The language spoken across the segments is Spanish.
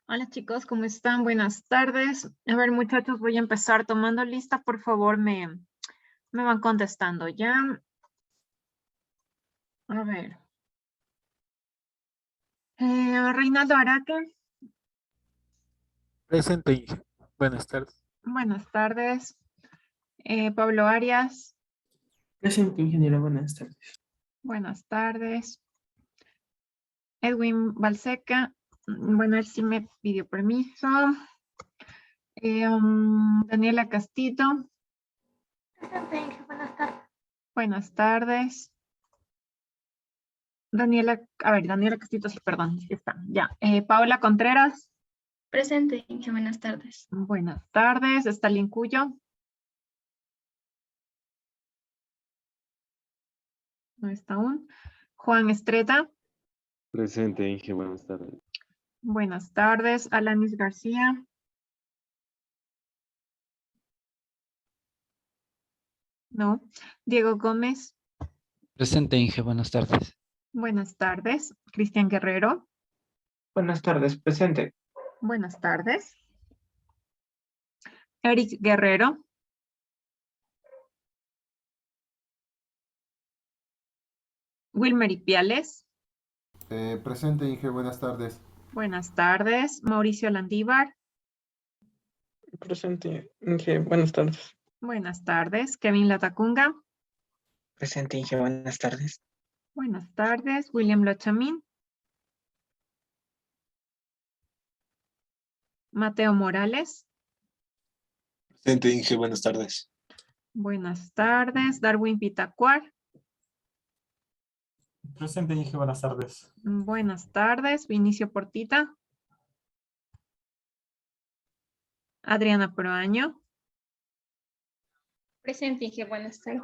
Hola chicos, ¿cómo están? Buenas tardes. A ver muchachos, voy a empezar tomando lista. Por favor, me van contestando ya. A ver. Reinaldo Araque, Presente, Inge. Buenas tardes. buenas tardes. Pablo Arias, Presente, ingeniero, buenas tardes. buenas tardes. Edwin Balseca, bueno, él sí me pidió permiso. Daniela Castillo, Presente, Inge, buenas tardes. buenas tardes. Daniela Castillo, sí, perdón, sí está, ya. Paola Contreras, Presente, Inge, buenas tardes. buenas tardes. Stalin Cuyo, no está aún. Juan Estreta, Presente, Inge, buenas tardes. buenas tardes. Alanis García, no. Diego Gómez, Presente, Inge, buenas tardes. buenas tardes. Cristian Guerrero, Buenas tardes, presente. buenas tardes. Eric Guerrero, Wilmer Ipiales, Presente, Inge, buenas tardes. buenas tardes. Mauricio Landívar, Presente, Inge, buenas tardes. buenas tardes. Kevin Latacunga, Presente, Inge, buenas tardes. buenas tardes. William Lochamín, Mateo Morales, Presente, Inge, buenas tardes. buenas tardes. Darwin Pitacuar, Presente, Inge, buenas tardes. buenas tardes. Vinicio Portita, Adriana Proaño, Presente, Inge, buenas tardes.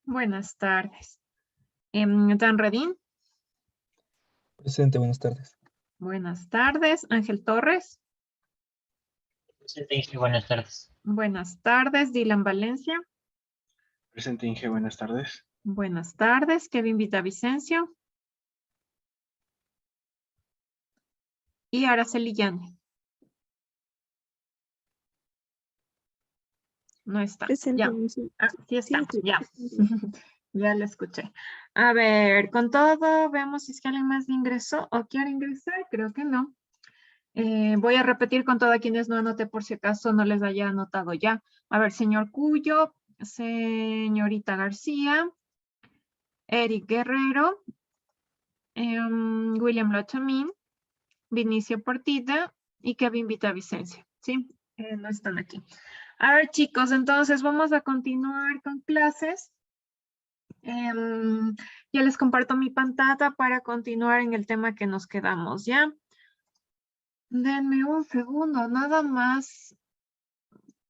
buenas tardes. Dan Redín, Presente, buenas tardes. buenas tardes. Ángel Torres, Presente, Inge, buenas tardes. buenas tardes. Dylan Valencia, Presente, Inge, buenas tardes. buenas tardes. Kevin Villavicencio y Araceli Llane. No está. Presente, Ya. sí. Ah, sí está. Sí, Ya. presente. Ya lo escuché. A ver, con todo, veamos si es que alguien más ingresó o quiere ingresar. Creo que no. Voy a repetir con todo a quienes no anoté por si acaso no les haya anotado ya. A ver, señor Cuyo, señorita García, Eric Guerrero, William Lochamín, Vinicio Portita y Kevin Villavicencio. ¿Sí? No están aquí. A ver, chicos, entonces vamos a continuar con clases. Ya les comparto mi pantalla para continuar en el tema que nos quedamos, ¿ya? Denme un segundo, nada más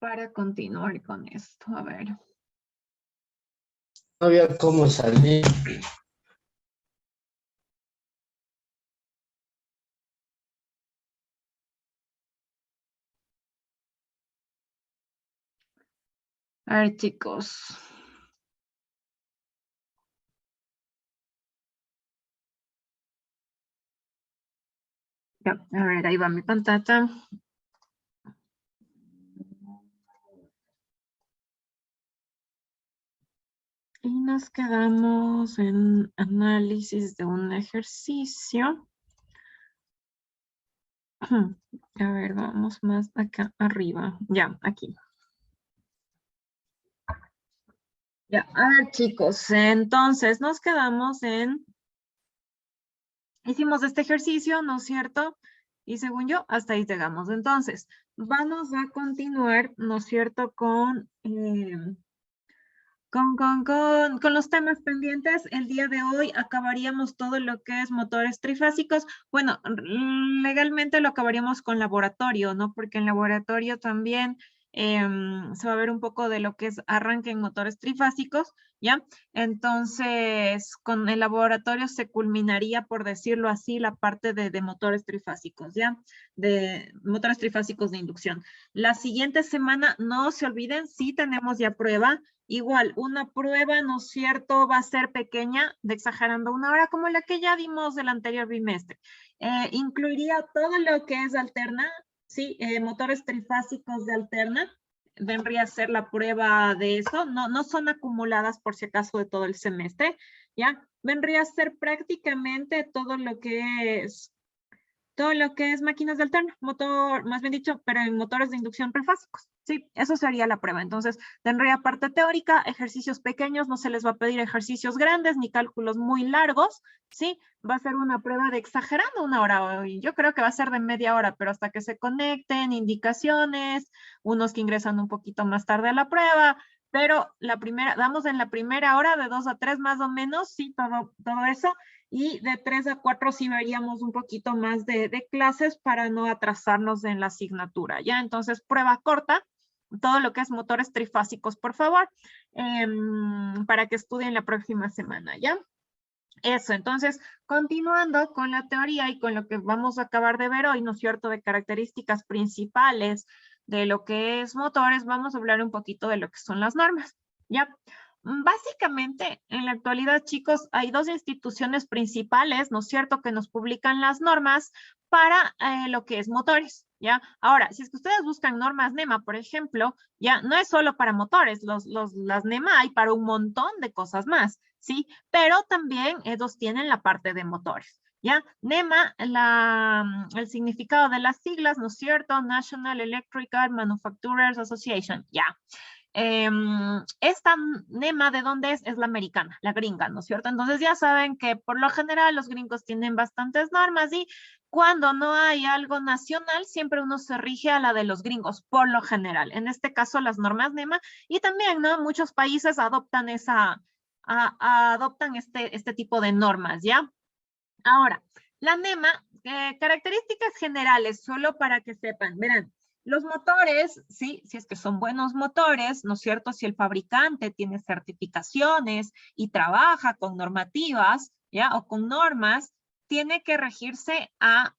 para continuar con esto. A ver. No había cómo salir. A ver, chicos. Ya, a ver, ahí va mi pantalla. Y nos quedamos en análisis de un ejercicio. A ver, vamos más acá arriba. Ya, aquí. Ya, a ver, chicos, entonces nos quedamos en... Hicimos este ejercicio, ¿no es cierto? Y según yo, hasta ahí llegamos. Entonces, vamos a continuar, ¿no es cierto?, con los temas pendientes. El día de hoy acabaríamos todo lo que es motores trifásicos. Bueno, legalmente lo acabaríamos con laboratorio, ¿no? Porque en laboratorio también se va a ver un poco de lo que es arranque en motores trifásicos, ¿ya? Entonces, con el laboratorio se culminaría, por decirlo así, la parte de motores trifásicos, ¿ya? De motores trifásicos de inducción. La siguiente semana, no se olviden, sí tenemos ya prueba. Igual, una prueba, ¿no es cierto?, va a ser pequeña, de exagerando 1 hora, como la que ya vimos del anterior bimestre. Incluiría todo lo que es alterna, ¿sí? Motores trifásicos de alterna, vendría a ser la prueba de eso, no son acumuladas por si acaso de todo el semestre, ¿ya? Vendría a ser prácticamente todo lo que es máquinas de alterna, motor, más bien dicho, pero en motores de inducción trifásicos. Sí, eso sería la prueba. Entonces, tendría parte teórica, ejercicios pequeños, no se les va a pedir ejercicios grandes ni cálculos muy largos, ¿sí? Va a ser una prueba de exagerando 1 hora. Yo creo que va a ser de media hora, pero hasta que se conecten, indicaciones, unos que ingresan un poquito más tarde a la prueba, pero damos en la primera hora de 2 a 3 más o menos, sí, todo eso. Y de 3 a 4 sí veríamos un poquito más de clases para no atrasarnos en la asignatura, ¿ya? Entonces, prueba corta, todo lo que es motores trifásicos, por favor, para que estudien la próxima semana, ¿ya? Eso, entonces, continuando con la teoría y con lo que vamos a acabar de ver hoy, ¿no es cierto?, de características principales de lo que es motores, vamos a hablar un poquito de lo que son las normas, ¿ya? Básicamente, en la actualidad, chicos, hay 2 instituciones principales, ¿no es cierto?, que nos publican las normas para lo que es motores, ¿ya? Ahora, si es que ustedes buscan normas NEMA, por ejemplo, ya no es solo para motores, las NEMA hay para un montón de cosas más, ¿sí? Pero también ellos tienen la parte de motores, ¿ya? NEMA, el significado de las siglas, ¿no es cierto? National Electrical Manufacturers Association, ¿ya? Esta NEMA, ¿de dónde es? Es la americana, la gringa, ¿no es cierto? Entonces ya saben que por lo general los gringos tienen bastantes normas y cuando no hay algo nacional, siempre uno se rige a la de los gringos, por lo general. En este caso, las normas NEMA, y también, ¿no? Muchos países adoptan adoptan este tipo de normas, ¿ya? Ahora, la NEMA, características generales, solo para que sepan, verán, los motores, sí, si es que son buenos motores, ¿no es cierto? Si el fabricante tiene certificaciones y trabaja con normativas, ¿ya? O con normas, tiene que regirse a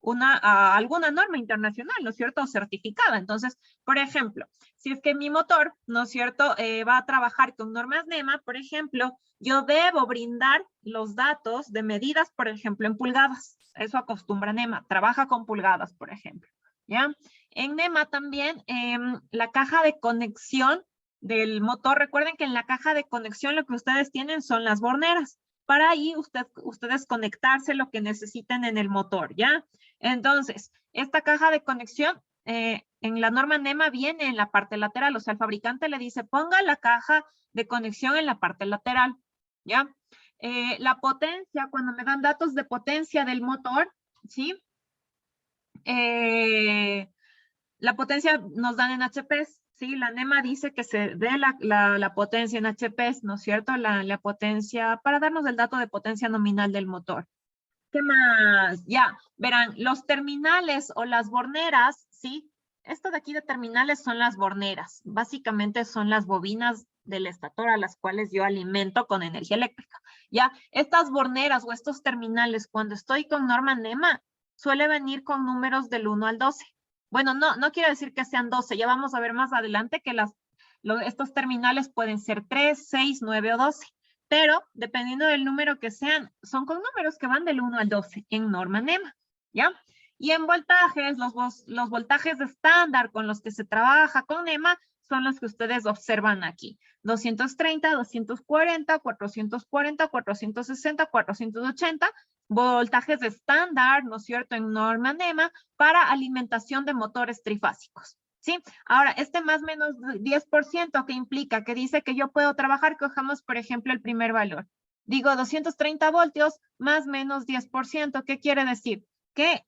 alguna norma internacional, ¿no es cierto? Certificada. Entonces, por ejemplo, si es que mi motor, ¿no es cierto? Va a trabajar con normas NEMA, por ejemplo, yo debo brindar los datos de medidas, por ejemplo, en pulgadas. Eso acostumbra NEMA, trabaja con pulgadas, por ejemplo, ¿ya? En NEMA también, la caja de conexión del motor, recuerden que en la caja de conexión lo que ustedes tienen son las borneras. Para ahí ustedes conectarse lo que necesiten en el motor, ¿ya? Entonces, esta caja de conexión en la norma NEMA viene en la parte lateral, o sea, el fabricante le dice, ponga la caja de conexión en la parte lateral, ¿ya? La potencia, cuando me dan datos de potencia del motor, ¿sí? La potencia nos dan en HPs, ¿sí? La NEMA dice que se dé la potencia en HPs, ¿no es cierto? La potencia, para darnos el dato de potencia nominal del motor. ¿Qué más? Ya, verán, los terminales o las borneras, ¿sí? Esto de aquí de terminales son las borneras. Básicamente son las bobinas del estator a las cuales yo alimento con energía eléctrica. Ya, estas borneras o estos terminales, cuando estoy con norma NEMA, suele venir con números del 1 al 12. Bueno, no quiero decir que sean 12, ya vamos a ver más adelante que estos terminales pueden ser 3, 6, 9 o 12. Pero, dependiendo del número que sean, son con números que van del 1 al 12 en norma NEMA, ¿ya? Y en voltajes, los voltajes estándar con los que se trabaja con NEMA son los que ustedes observan aquí. 230, 240, 440, 460, 480, voltajes estándar, ¿no es cierto?, en norma NEMA para alimentación de motores trifásicos. ¿Sí? Ahora, este más o menos 10% que implica, que dice que yo puedo trabajar, cojamos, por ejemplo, el primer valor. Digo, 230 voltios más menos 10%. ¿Qué quiere decir? Que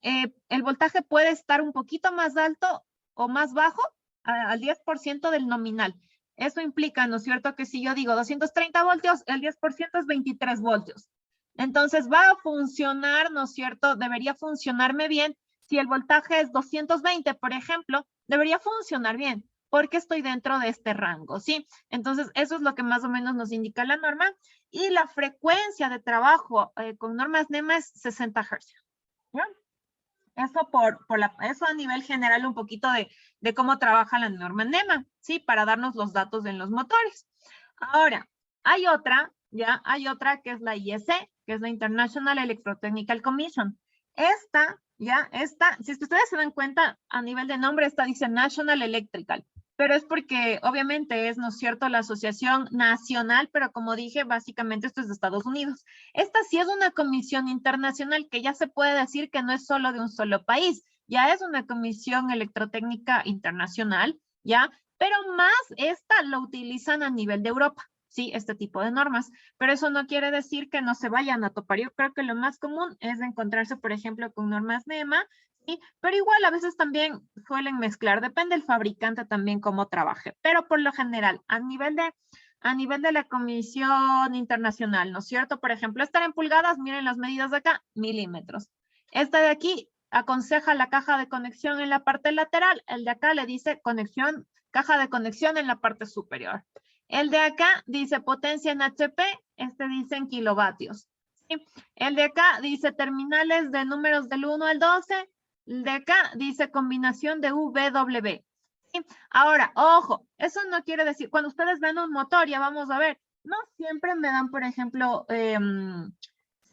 el voltaje puede estar un poquito más alto o más bajo al 10% del nominal. Eso implica, ¿no es cierto?, que si yo digo 230 voltios, el 10% es 23 voltios. Entonces, va a funcionar, ¿no es cierto?, debería funcionarme bien. Si el voltaje es 220, por ejemplo, debería funcionar bien, porque estoy dentro de este rango, ¿sí? Entonces, eso es lo que más o menos nos indica la norma. Y la frecuencia de trabajo con normas NEMA es 60 Hz, ¿ya? Eso, eso a nivel general un poquito de cómo trabaja la norma NEMA, ¿sí? Para darnos los datos en los motores. Ahora, hay otra que es la IEC, que es la International Electrotechnical Commission. Esta, si es que ustedes se dan cuenta, a nivel de nombre, esta dice National Electrical, pero es porque obviamente es, ¿no es cierto?, la asociación nacional, pero como dije, básicamente esto es de Estados Unidos. Esta sí es una comisión internacional que ya se puede decir que no es solo de un solo país, ya es una comisión electrotécnica internacional, ¿ya? Pero más esta lo utilizan a nivel de Europa, ¿sí? Este tipo de normas, pero eso no quiere decir que no se vayan a topar. Yo creo que lo más común es encontrarse, por ejemplo, con normas NEMA, ¿sí? Pero igual a veces también suelen mezclar, depende del fabricante también cómo trabaje, pero por lo general, a nivel de la Comisión Internacional, ¿no es cierto? Por ejemplo, estar en pulgadas, miren las medidas de acá, milímetros. Esta de aquí aconseja la caja de conexión en la parte lateral, el de acá le dice caja de conexión en la parte superior. El de acá dice potencia en HP, este dice en kilovatios. ¿Sí? El de acá dice terminales de números del 1 al 12, el de acá dice combinación de VW. ¿Sí? Ahora, ojo, eso no quiere decir, cuando ustedes ven un motor, ya vamos a ver, no siempre me dan, por ejemplo,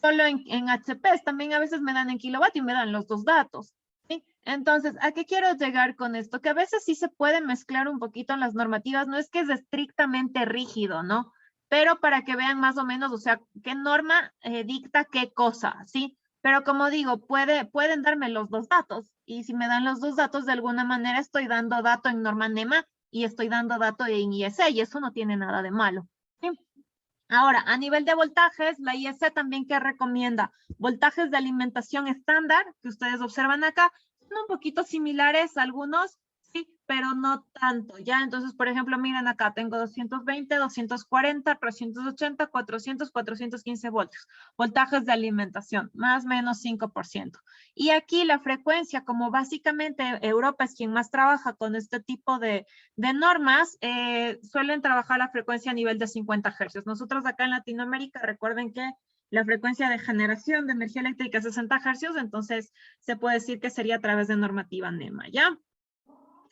solo en HP, también a veces me dan en kilovatios y me dan los dos datos. ¿Sí? Entonces, ¿a qué quiero llegar con esto? Que a veces sí se puede mezclar un poquito en las normativas, no es que es estrictamente rígido, ¿no? Pero para que vean más o menos, o sea, qué norma dicta qué cosa, ¿sí? Pero como digo, pueden darme los dos datos, y si me dan los dos datos, de alguna manera estoy dando dato en norma NEMA y estoy dando dato en IEC, y eso no tiene nada de malo, ¿sí? Ahora, a nivel de voltajes, la IEC también que recomienda voltajes de alimentación estándar, que ustedes observan acá, son un poquito similares a algunos, sí, pero no tanto, ¿ya? Entonces, por ejemplo, miren acá, tengo 220, 240, 380, 400, 415 voltios. Voltajes de alimentación, más o menos 5%. Y aquí la frecuencia, como básicamente Europa es quien más trabaja con este tipo de normas, suelen trabajar la frecuencia a nivel de 50 Hz. Nosotros acá en Latinoamérica, recuerden que la frecuencia de generación de energía eléctrica es 60 Hz, entonces se puede decir que sería a través de normativa NEMA, ¿ya?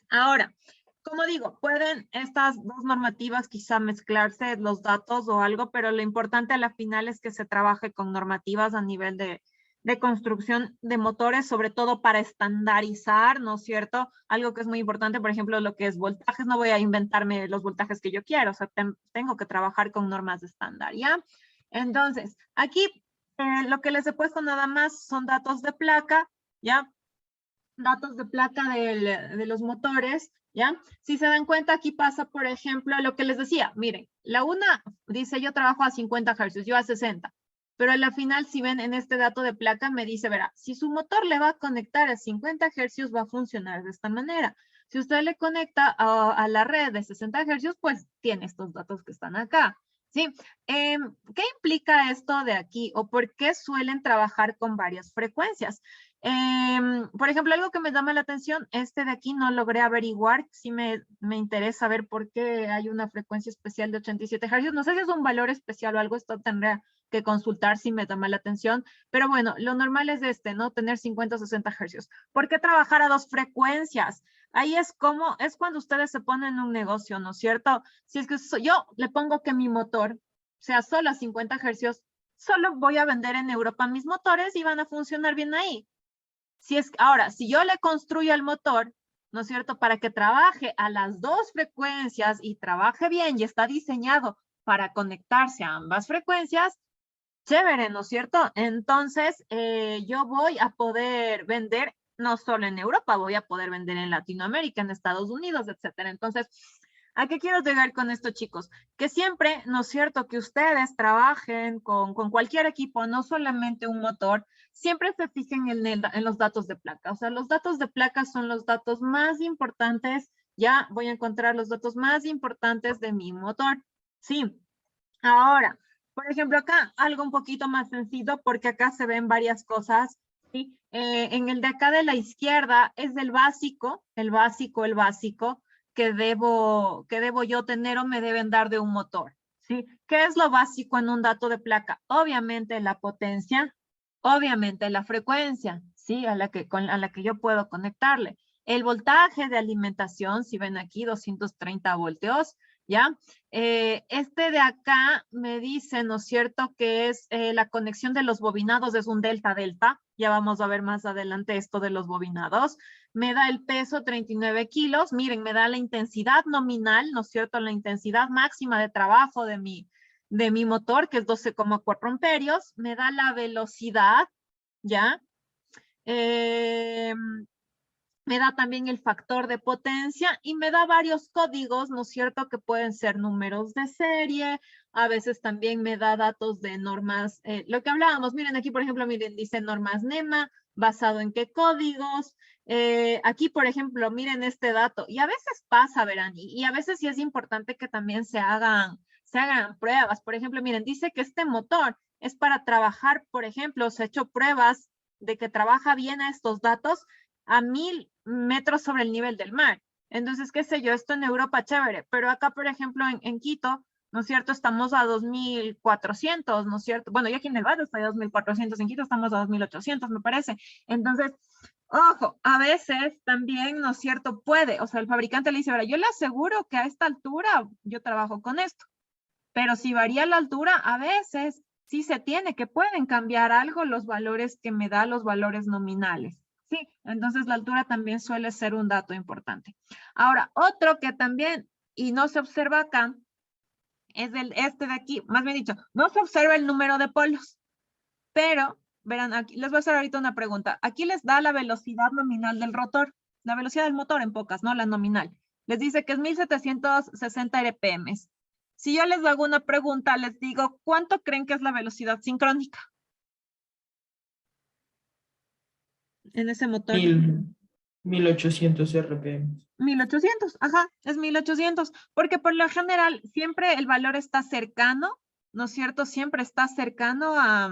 Ahora, como digo, pueden estas dos normativas quizá mezclarse los datos o algo, pero lo importante a la final es que se trabaje con normativas a nivel de construcción de motores, sobre todo para estandarizar, ¿no es cierto? Algo que es muy importante, por ejemplo, lo que es voltajes, no voy a inventarme los voltajes que yo quiero, o sea, tengo que trabajar con normas de estándar, ¿ya? Entonces, aquí lo que les he puesto nada más son datos de placa, ¿ya? Datos de placa de los motores, ¿ya? Si se dan cuenta, aquí pasa, por ejemplo, lo que les decía. Miren, la una dice, yo trabajo a 50 Hz, yo a 60. Pero a la final, si ven en este dato de placa, me dice, verá, si su motor le va a conectar a 50 Hz, va a funcionar de esta manera. Si usted le conecta a la red de 60 Hz, pues tiene estos datos que están acá. ¿Sí? ¿Qué implica esto de aquí? ¿O por qué suelen trabajar con varias frecuencias? Por ejemplo, algo que me llama la atención, este de aquí no logré averiguar, sí me interesa ver por qué hay una frecuencia especial de 87 Hz. No sé si es un valor especial o algo, esto tendría que consultar si me llama la atención, pero bueno, lo normal es ¿no? Tener 50 o 60 Hz. ¿Por qué trabajar a dos frecuencias? Ahí es cuando ustedes se ponen en un negocio, ¿no es cierto? Si es que yo le pongo que mi motor sea solo a 50 Hz, solo voy a vender en Europa mis motores y van a funcionar bien ahí. Ahora, si yo le construyo el motor, ¿no es cierto?, para que trabaje a las dos frecuencias y trabaje bien y está diseñado para conectarse a ambas frecuencias, chévere, ¿no es cierto? Entonces, yo voy a poder vender no solo en Europa, voy a poder vender en Latinoamérica, en Estados Unidos, etcétera. Entonces, ¿a qué quiero llegar con esto, chicos? Que siempre, ¿no es cierto?, que ustedes trabajen con cualquier equipo, no solamente un motor, siempre se fijen en los datos de placa. O sea, los datos de placa son los datos más importantes. Ya voy a encontrar los datos más importantes de mi motor. Sí. Ahora, por ejemplo, acá algo un poquito más sencillo porque acá se ven varias cosas. ¿Sí? En el de acá de la izquierda es el básico que debo yo tener o me deben dar de un motor. ¿Sí? ¿Qué es lo básico en un dato de placa? Obviamente la potencia, obviamente la frecuencia, ¿sí? a la que yo puedo conectarle. El voltaje de alimentación, si ven aquí 230 voltios, ¿ya? Este de acá me dice, ¿no es cierto?, que es la conexión de los bobinados, es un delta-delta. Ya vamos a ver más adelante esto de los bobinados. Me da el peso 39 kilos. Miren, me da la intensidad nominal, ¿no es cierto?, la intensidad máxima de trabajo de mi motor, que es 12,4 amperios. Me da la velocidad, ¿ya? Me da también el factor de potencia y me da varios códigos, ¿no es cierto?, que pueden ser números de serie, a veces también me da datos de normas, lo que hablábamos, miren aquí, por ejemplo, miren, dice normas NEMA, basado en qué códigos. Aquí, por ejemplo, miren este dato, y a veces pasa, verán, y a veces sí es importante que también se hagan pruebas. Por ejemplo, miren, dice que este motor es para trabajar, por ejemplo, se ha hecho pruebas de que trabaja bien a estos datos a 1000 metros sobre el nivel del mar. Entonces, qué sé yo, esto en Europa chévere, pero acá, por ejemplo, en Quito, ¿no es cierto?, estamos a 2400, ¿no es cierto? Bueno, yo aquí en el barrio estoy a 2400, en Quito estamos a 2800, me parece. Entonces, ojo, a veces también, ¿no es cierto?, puede, o sea, el fabricante le dice, ahora, yo le aseguro que a esta altura yo trabajo con esto, pero si varía la altura, a veces sí se tiene, que pueden cambiar algo los valores que me da, los valores nominales. Sí, entonces la altura también suele ser un dato importante. Ahora, otro que también, y no se observa acá, es este de aquí, más bien dicho, no se observa el número de polos, pero, verán, aquí les voy a hacer ahorita una pregunta. Aquí les da la velocidad nominal del rotor, la velocidad del motor en pocas, ¿no? La nominal. Les dice que es 1760 RPM. Si yo les hago una pregunta, les digo, ¿cuánto creen que es la velocidad sincrónica en ese motor? 1800 RPM. 1800, ajá, es 1800, porque por lo general siempre el valor está cercano, ¿no es cierto? Siempre está cercano a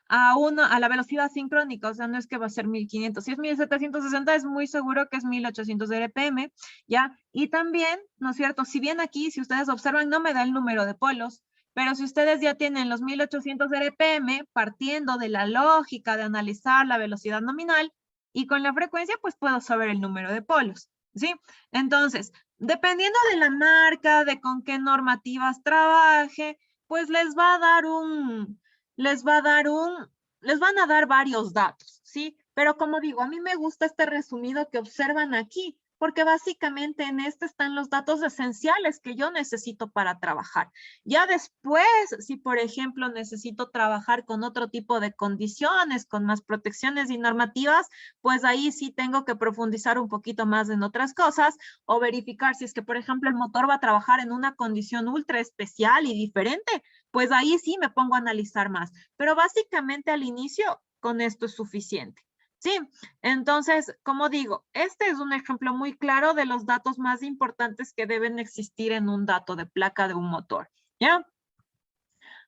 la velocidad sincrónica, o sea, no es que va a ser 1500. Si es 1760, es muy seguro que es 1800 RPM, ¿ya? Y también, ¿no es cierto? Si bien aquí, si ustedes observan, no me da el número de polos, pero si ustedes ya tienen los 1800 RPM, partiendo de la lógica de analizar la velocidad nominal, y con la frecuencia, pues puedo saber el número de polos, ¿sí? Entonces, dependiendo de la marca, de con qué normativas trabaje, pues les van a dar varios datos, ¿sí? Pero como digo, a mí me gusta este resumido que observan aquí, porque básicamente en este están los datos esenciales que yo necesito para trabajar. Ya después, si por ejemplo necesito trabajar con otro tipo de condiciones, con más protecciones y normativas, pues ahí sí tengo que profundizar un poquito más en otras cosas o verificar si es que, por ejemplo, el motor va a trabajar en una condición ultra especial y diferente, pues ahí sí me pongo a analizar más. Pero básicamente al inicio, con esto es suficiente. Sí, entonces, como digo, este es un ejemplo muy claro de los datos más importantes que deben existir en un dato de placa de un motor, ¿ya?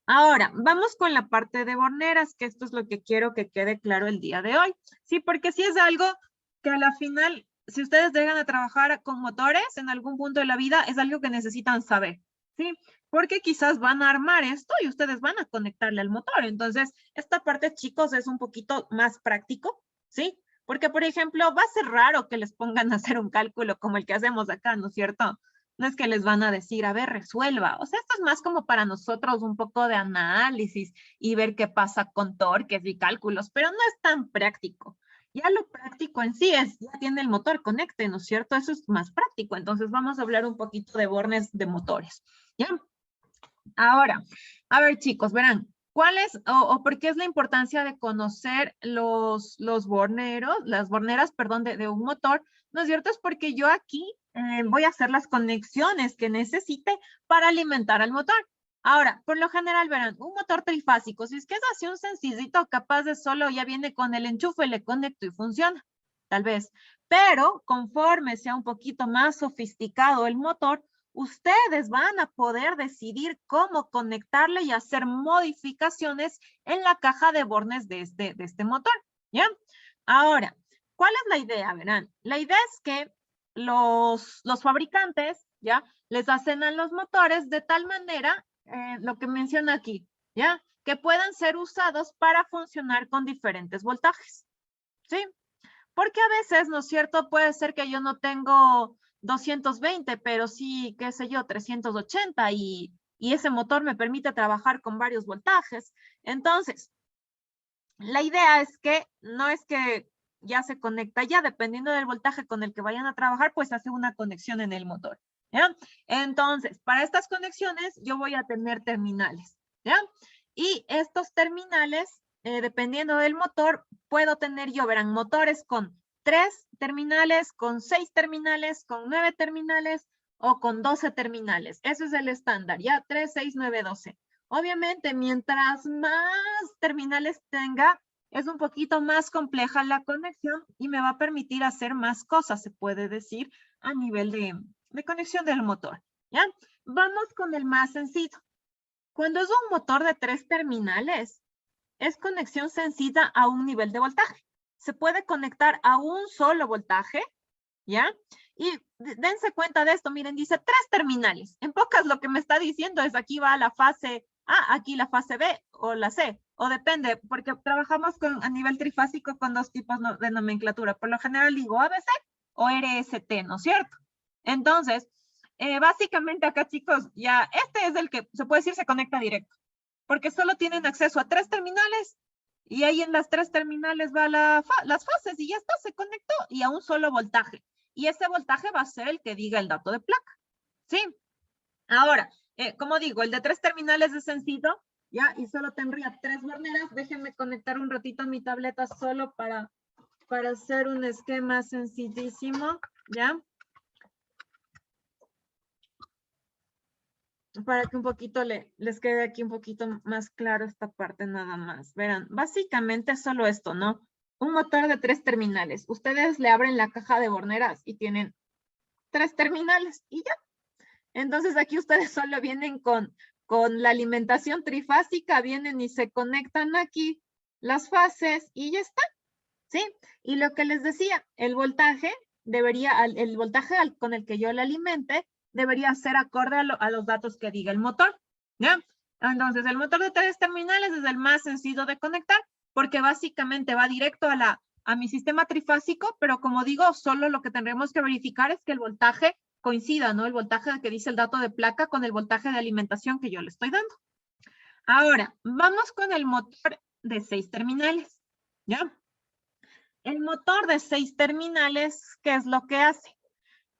Ahora, vamos con la parte de borneras, que esto es lo que quiero que quede claro el día de hoy. Sí, porque sí es algo que a la final, si ustedes llegan a trabajar con motores en algún punto de la vida, es algo que necesitan saber, ¿sí? Porque quizás van a armar esto y ustedes van a conectarle al motor. Entonces, esta parte, chicos, es un poquito más práctico, ¿sí? Porque, por ejemplo, va a ser raro que les pongan a hacer un cálculo como el que hacemos acá, ¿no es cierto? No es que les van a decir, a ver, resuelva. O sea, esto es más como para nosotros un poco de análisis y ver qué pasa con torques y cálculos, pero no es tan práctico. Ya lo práctico en sí es, ya tiene el motor, conecte, ¿no es cierto? Eso es más práctico. Entonces vamos a hablar un poquito de bornes de motores, ¿ya? Ahora, a ver, chicos, verán, ¿cuál es o por qué es la importancia de conocer los borneros, las borneras, perdón, de un motor? ¿No es cierto? Es porque yo aquí voy a hacer las conexiones que necesite para alimentar al motor. Ahora, por lo general, verán, un motor trifásico, si es que es así un sencillito, capaz de solo ya viene con el enchufe, le conecto y funciona, tal vez. Pero conforme sea un poquito más sofisticado el motor, ustedes van a poder decidir cómo conectarle y hacer modificaciones en la caja de bornes de este motor, ¿ya? Ahora, ¿cuál es la idea? Verán, la idea es que los fabricantes, ¿ya? Les hacen a los motores de tal manera, lo que menciona aquí, ¿ya? Que puedan ser usados para funcionar con diferentes voltajes, ¿sí? Porque a veces, ¿no es cierto? Puede ser que yo no tengo 220, pero sí, qué sé yo, 380 y ese motor me permite trabajar con varios voltajes. Entonces, la idea es que no es que ya se conecta ya, dependiendo del voltaje con el que vayan a trabajar, pues hace una conexión en el motor, ¿ya? Entonces, para estas conexiones yo voy a tener terminales, ¿ya? Y estos terminales, dependiendo del motor, puedo tener yo, verán, motores con 3 terminales, con 6 terminales, con 9 terminales o con 12 terminales. Eso es el estándar, ¿ya? 3, 6, 9, 12. Obviamente, mientras más terminales tenga, es un poquito más compleja la conexión y me va a permitir hacer más cosas, se puede decir, a nivel de conexión del motor, ¿ya? Vamos con el más sencillo. Cuando es un motor de 3 terminales, es conexión sencilla a un nivel de voltaje. Se puede conectar a un solo voltaje, ¿ya? Y dense cuenta de esto, miren, dice 3 terminales. En pocas lo que me está diciendo es aquí va la fase A, aquí la fase B o la C, o depende, porque trabajamos a nivel trifásico con 2 tipos de nomenclatura. Por lo general digo ABC o RST, ¿no es cierto? Entonces, básicamente acá, chicos, ya este es el que se puede decir se conecta directo, porque solo tienen acceso a 3 terminales y ahí en las 3 terminales va las fases y ya está, se conectó y a un solo voltaje. Y ese voltaje va a ser el que diga el dato de placa, ¿sí? Ahora, como digo, el de 3 terminales es sencillo, ¿ya? Y solo tendría 3 borneras. Déjenme conectar un ratito mi tableta solo para hacer un esquema sencillísimo, ¿ya? Para que un poquito les quede aquí un poquito más claro esta parte nada más. Verán, básicamente es solo esto, ¿no? Un motor de 3 terminales. Ustedes le abren la caja de borneras y tienen 3 terminales y ya. Entonces aquí ustedes solo vienen con la alimentación trifásica, vienen y se conectan aquí las fases y ya está, ¿sí? Y lo que les decía, el voltaje con el que yo le alimente debería ser acorde a los datos que diga el motor, ¿ya? Entonces el motor de 3 terminales es el más sencillo de conectar porque básicamente va directo a mi sistema trifásico, pero como digo, solo lo que tendremos que verificar es que el voltaje coincida, ¿no? El voltaje que dice el dato de placa con el voltaje de alimentación que yo le estoy dando. Ahora, vamos con el motor de 6 terminales, ¿ya? El motor de 6 terminales, ¿qué es lo que hace?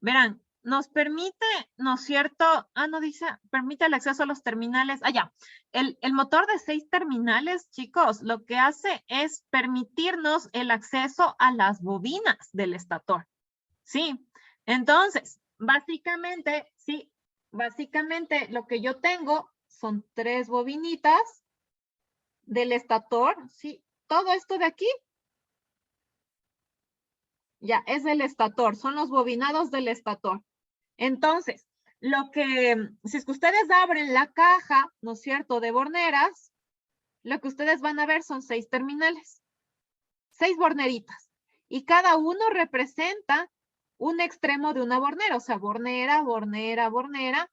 Verán, nos permite, ¿no es cierto? No dice, permite el acceso a los terminales. Ya. El motor de 6 terminales, chicos, lo que hace es permitirnos el acceso a las bobinas del estator. ¿Sí? Entonces, básicamente, sí, básicamente lo que yo tengo son 3 bobinitas del estator, ¿sí? Todo esto de aquí, ya, es el estator, son los bobinados del estator. Entonces, si es que ustedes abren la caja, ¿no es cierto?, de borneras, lo que ustedes van a ver son 6 terminales, 6 borneritas, y cada uno representa un extremo de una bornera, o sea, bornera, bornera, bornera,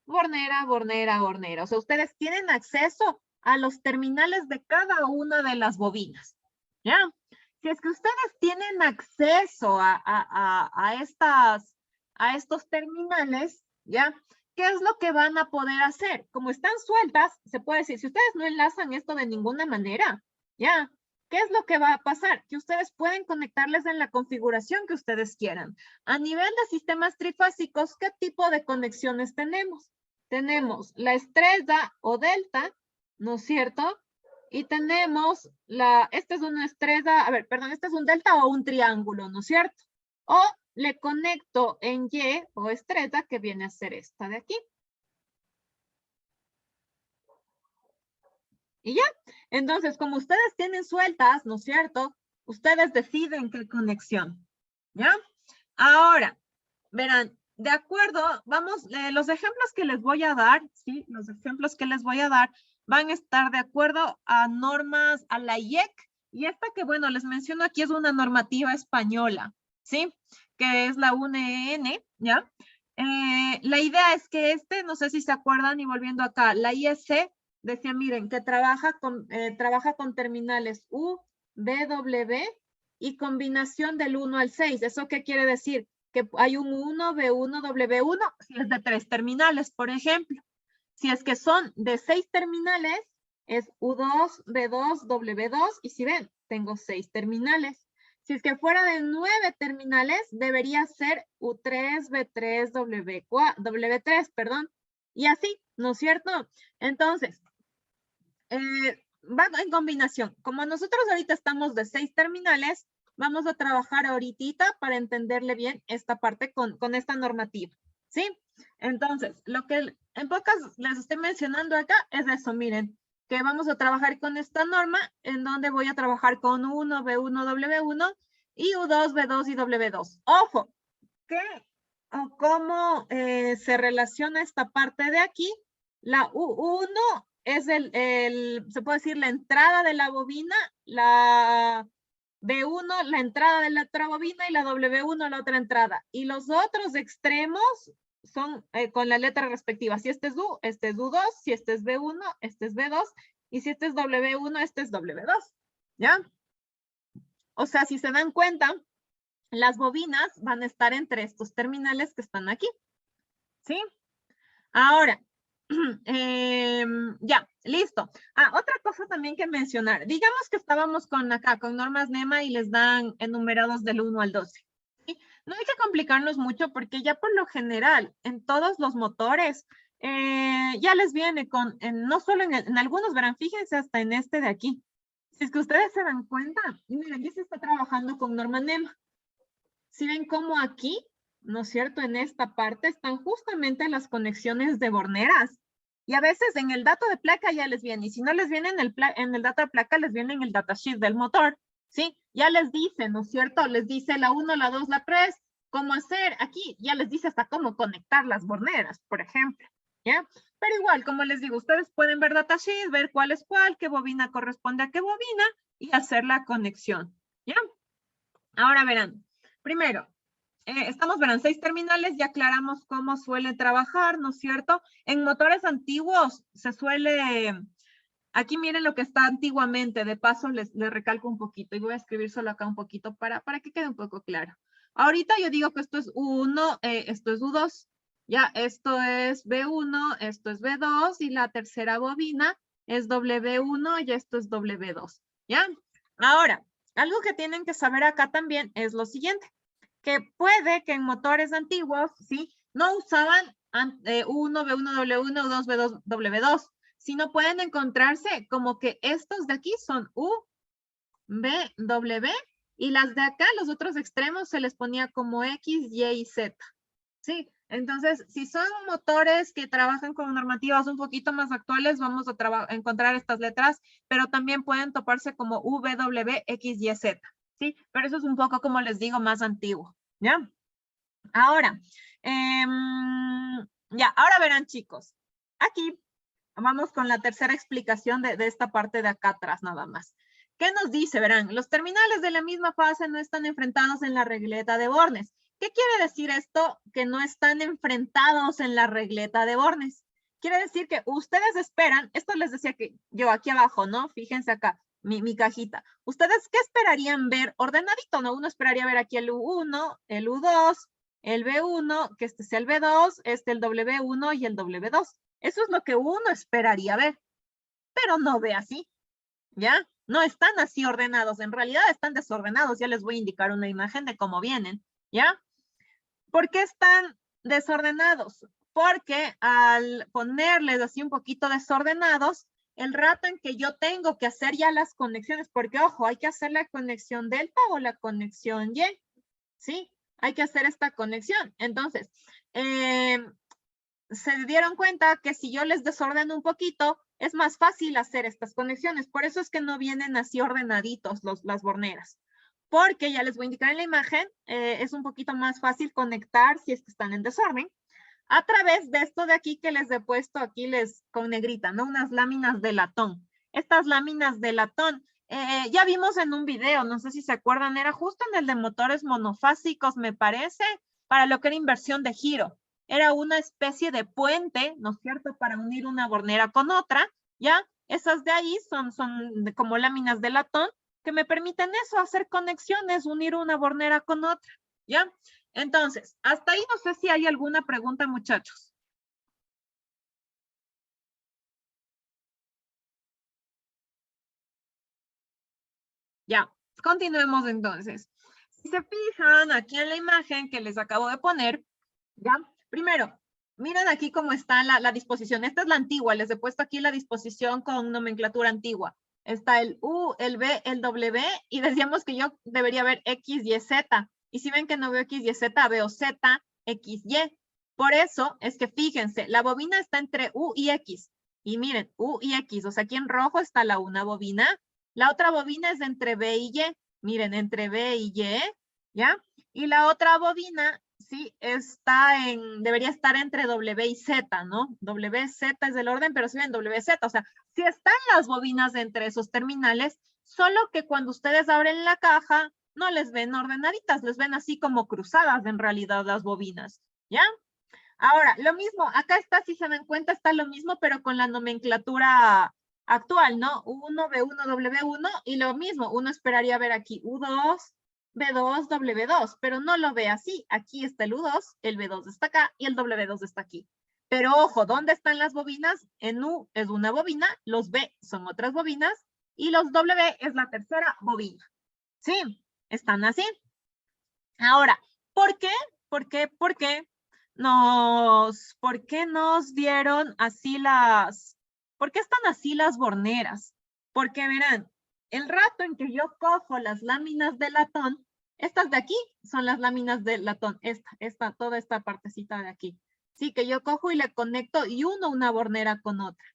bornera, bornera, bornera. O sea, ustedes tienen acceso a los terminales de cada una de las bobinas, ¿ya? Si es que ustedes tienen acceso a estos terminales, ¿ya? ¿Qué es lo que van a poder hacer? Como están sueltas, se puede decir, si ustedes no enlazan esto de ninguna manera, ¿ya? ¿Qué es lo que va a pasar? Que ustedes pueden conectarles en la configuración que ustedes quieran. A nivel de sistemas trifásicos, ¿qué tipo de conexiones tenemos? Tenemos la estrella o delta, ¿no es cierto? Y tenemos esta es una estrella, este es un delta o un triángulo, ¿no es cierto? O le conecto en Y o estrella, que viene a ser esta de aquí. Y ya, entonces como ustedes tienen sueltas, ¿no es cierto? Ustedes deciden qué conexión, ¿ya? Ahora, verán, de acuerdo, vamos, los ejemplos que les voy a dar, ¿sí? Los ejemplos que les voy a dar van a estar de acuerdo a normas, a la IEC, y esta que, bueno, les menciono aquí es una normativa española, ¿sí? Que es la UNEN, ¿ya? La idea es que no sé si se acuerdan, y volviendo acá, la IEC decía, miren, que trabaja con terminales U, B, W y combinación del 1 al 6. ¿Eso qué quiere decir? que hay un 1, B1, W1, si es de 3 terminales, por ejemplo. Si es que son de 6 terminales, es U2, B2, W2, y si ven, tengo 6 terminales. Si es que fuera de 9 terminales, debería ser U3, B3, W3, perdón, y así, ¿no es cierto? Entonces, va en combinación. Como nosotros ahorita estamos de 6 terminales, vamos a trabajar ahorita para entenderle bien esta parte con esta normativa, ¿sí? Entonces, lo que en pocas les estoy mencionando acá es eso, miren, que vamos a trabajar con esta norma, en donde voy a trabajar con 1, B1, W1, y U2, B2 y W2. Ojo, ¿qué o cómo se relaciona esta parte de aquí? La U1 es se puede decir la entrada de la bobina, la B1 la entrada de la otra bobina y la W1 la otra entrada. Y los otros extremos son con la letra respectiva. Si este es U, este es U2, si este es B1, este es B2, y si este es W1, este es W2, ¿ya? O sea, si se dan cuenta, las bobinas van a estar entre estos terminales que están aquí, ¿sí? Ahora, ya, listo. Otra cosa también que mencionar. Digamos que estábamos con acá, con normas NEMA y les dan enumerados del 1 al 12. ¿Sí? No hay que complicarnos mucho porque ya por lo general, en todos los motores, ya les viene con, no solo en algunos, verán, fíjense hasta en este de aquí. Si es que ustedes se dan cuenta, miren, aquí se está trabajando con norma NEMA. Si ven cómo aquí, ¿no es cierto? En esta parte están justamente las conexiones de borneras. Y a veces en el dato de placa ya les viene. Y si no les viene en el dato de placa, les viene en el datasheet del motor. ¿Sí? Ya les dice, ¿no es cierto? Les dice la 1, la 2, la 3. Cómo hacer. Aquí ya les dice hasta cómo conectar las borneras, por ejemplo. ¿Ya? Pero igual, como les digo, ustedes pueden ver datasheet, ver cuál es cuál, qué bobina corresponde a qué bobina y hacer la conexión. ¿Ya? Ahora verán. Primero, verán, 6 terminales, ya aclaramos cómo suele trabajar, ¿no es cierto? En motores antiguos se suele, aquí miren lo que está antiguamente, de paso les recalco un poquito y voy a escribir solo acá un poquito para que quede un poco claro. Ahorita yo digo que esto es U1, esto es U2, ya, esto es B1, esto es B2 y la tercera bobina es W1 y esto es W2, ¿ya? Ahora, algo que tienen que saber acá también es lo siguiente, que puede que en motores antiguos, ¿sí? No usaban U1, B1, W1, U2, B2, W2, sino pueden encontrarse como que estos de aquí son U, B, W, y las de acá, los otros extremos, se les ponía como X, Y y Z, ¿sí? Entonces, si son motores que trabajan con normativas un poquito más actuales, vamos a encontrar estas letras, pero también pueden toparse como U, B, W, X, Y, Z, ¿sí? Pero eso es un poco, como les digo, más antiguo, ¿ya? Ahora, ya, ahora verán, chicos, aquí vamos con la tercera explicación de esta parte de acá atrás nada más. ¿Qué nos dice? Verán, los terminales de la misma fase no están enfrentados en la regleta de Bornes. ¿Qué quiere decir esto? Que no están enfrentados en la regleta de Bornes. Quiere decir que ustedes esperan, esto les decía que yo aquí abajo, ¿no? Fíjense acá, mi cajita. ¿Ustedes qué esperarían ver ordenadito, no? Uno esperaría ver aquí el U1, el U2, el B1, que este sea el B2, el W1 y el W2. Eso es lo que uno esperaría ver, pero no ve así, ¿ya? No están así ordenados, en realidad están desordenados. Ya les voy a indicar una imagen de cómo vienen, ¿ya? ¿Por qué están desordenados? Porque al ponerles así un poquito desordenados, el rato en que yo tengo que hacer ya las conexiones, porque ojo, hay que hacer la conexión delta o la conexión Y, ¿sí? Hay que hacer esta conexión. Entonces, se dieron cuenta que si yo les desordeno un poquito, es más fácil hacer estas conexiones. Por eso es que no vienen así ordenaditos las borneras. Porque ya les voy a indicar en la imagen, es un poquito más fácil conectar si es que están en desorden, a través de esto de aquí que les he puesto aquí con negrita, ¿no? Unas láminas de latón. Estas láminas de latón, ya vimos en un video, no sé si se acuerdan, era justo en el de motores monofásicos, me parece, para lo que era inversión de giro. Era una especie de puente, ¿no es cierto?, para unir una bornera con otra, ¿ya? Esas de ahí son como láminas de latón que me permiten eso, hacer conexiones, unir una bornera con otra, ¿ya? Entonces, hasta ahí no sé si hay alguna pregunta, muchachos. Ya, continuemos entonces. Si se fijan aquí en la imagen que les acabo de poner, ya, primero, miren aquí cómo está la disposición. Esta es la antigua, les he puesto aquí la disposición con nomenclatura antigua. Está el U, el B, el W, y decíamos que yo debería ver X, Y, Z. Y si ven que no veo X, Y, Z, veo Z, X, Y. Por eso es que fíjense, la bobina está entre U y X. Y miren, U y X, o sea, aquí en rojo está la una bobina. La otra bobina es entre B y Y. Miren, entre B y Y, ¿ya? Y la otra bobina, sí, debería estar entre W y Z, ¿no? WZ es del orden, pero si ven WZ, o sea, si están las bobinas entre esos terminales, solo que cuando ustedes abren la caja, no les ven ordenaditas, les ven así como cruzadas en realidad las bobinas, ¿ya? Ahora, lo mismo, acá está, si se dan cuenta, está lo mismo, pero con la nomenclatura actual, ¿no? U1, B1, W1, y lo mismo, uno esperaría ver aquí U2, B2, W2, pero no lo ve así. Aquí está el U2, el B2 está acá y el W2 está aquí. Pero ojo, ¿dónde están las bobinas? En U es una bobina, los B son otras bobinas y los W es la tercera bobina. ¿Sí? Están así. Ahora, ¿por qué? ¿Por qué nos dieron así ¿por qué están así las borneras? Porque verán, el rato en que yo cojo las láminas de latón, estas de aquí son las láminas de latón, toda esta partecita de aquí. Sí, que yo cojo y le conecto y uno una bornera con otra.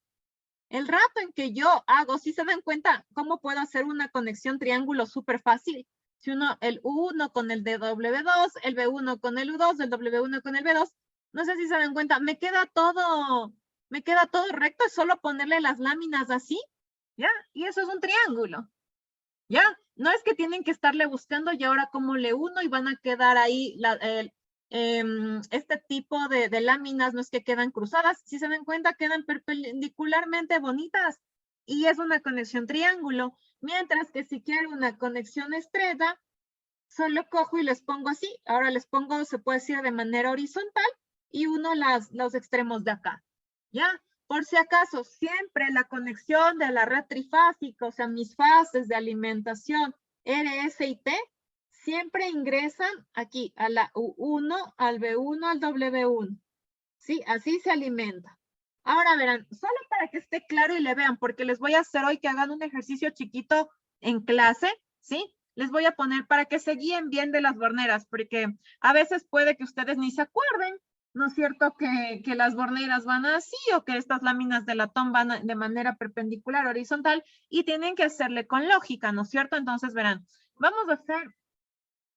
El rato en que yo hago, si se dan cuenta, ¿cómo puedo hacer una conexión triángulo súper fácil? Si el U1 con el de W2, el B1 con el U2, el W1 con el B2, no sé si se dan cuenta, me queda todo recto, es solo ponerle las láminas así, ¿ya? Y eso es un triángulo, ¿ya? No es que tienen que estarle buscando y ahora cómo le uno y van a quedar ahí este tipo de láminas, no es que quedan cruzadas, si se dan cuenta quedan perpendicularmente bonitas y es una conexión triángulo, mientras que si quiero una conexión estrecha, solo cojo y les pongo así, ahora les pongo, se puede decir de manera horizontal y uno los extremos de acá, ¿ya? Por si acaso, siempre la conexión de la red trifásica, o sea, mis fases de alimentación R, S y T, siempre ingresan aquí a la U1, al B1, al W1. ¿Sí? Así se alimenta. Ahora verán, solo para que esté claro y le vean, porque les voy a hacer hoy que hagan un ejercicio chiquito en clase, ¿sí? Les voy a poner para que se guíen bien de las borneras, porque a veces puede que ustedes ni se acuerden, ¿no es cierto? Que las borneras van así o que estas láminas de latón van de manera perpendicular, horizontal, y tienen que hacerle con lógica, ¿no es cierto? Entonces verán, vamos a hacer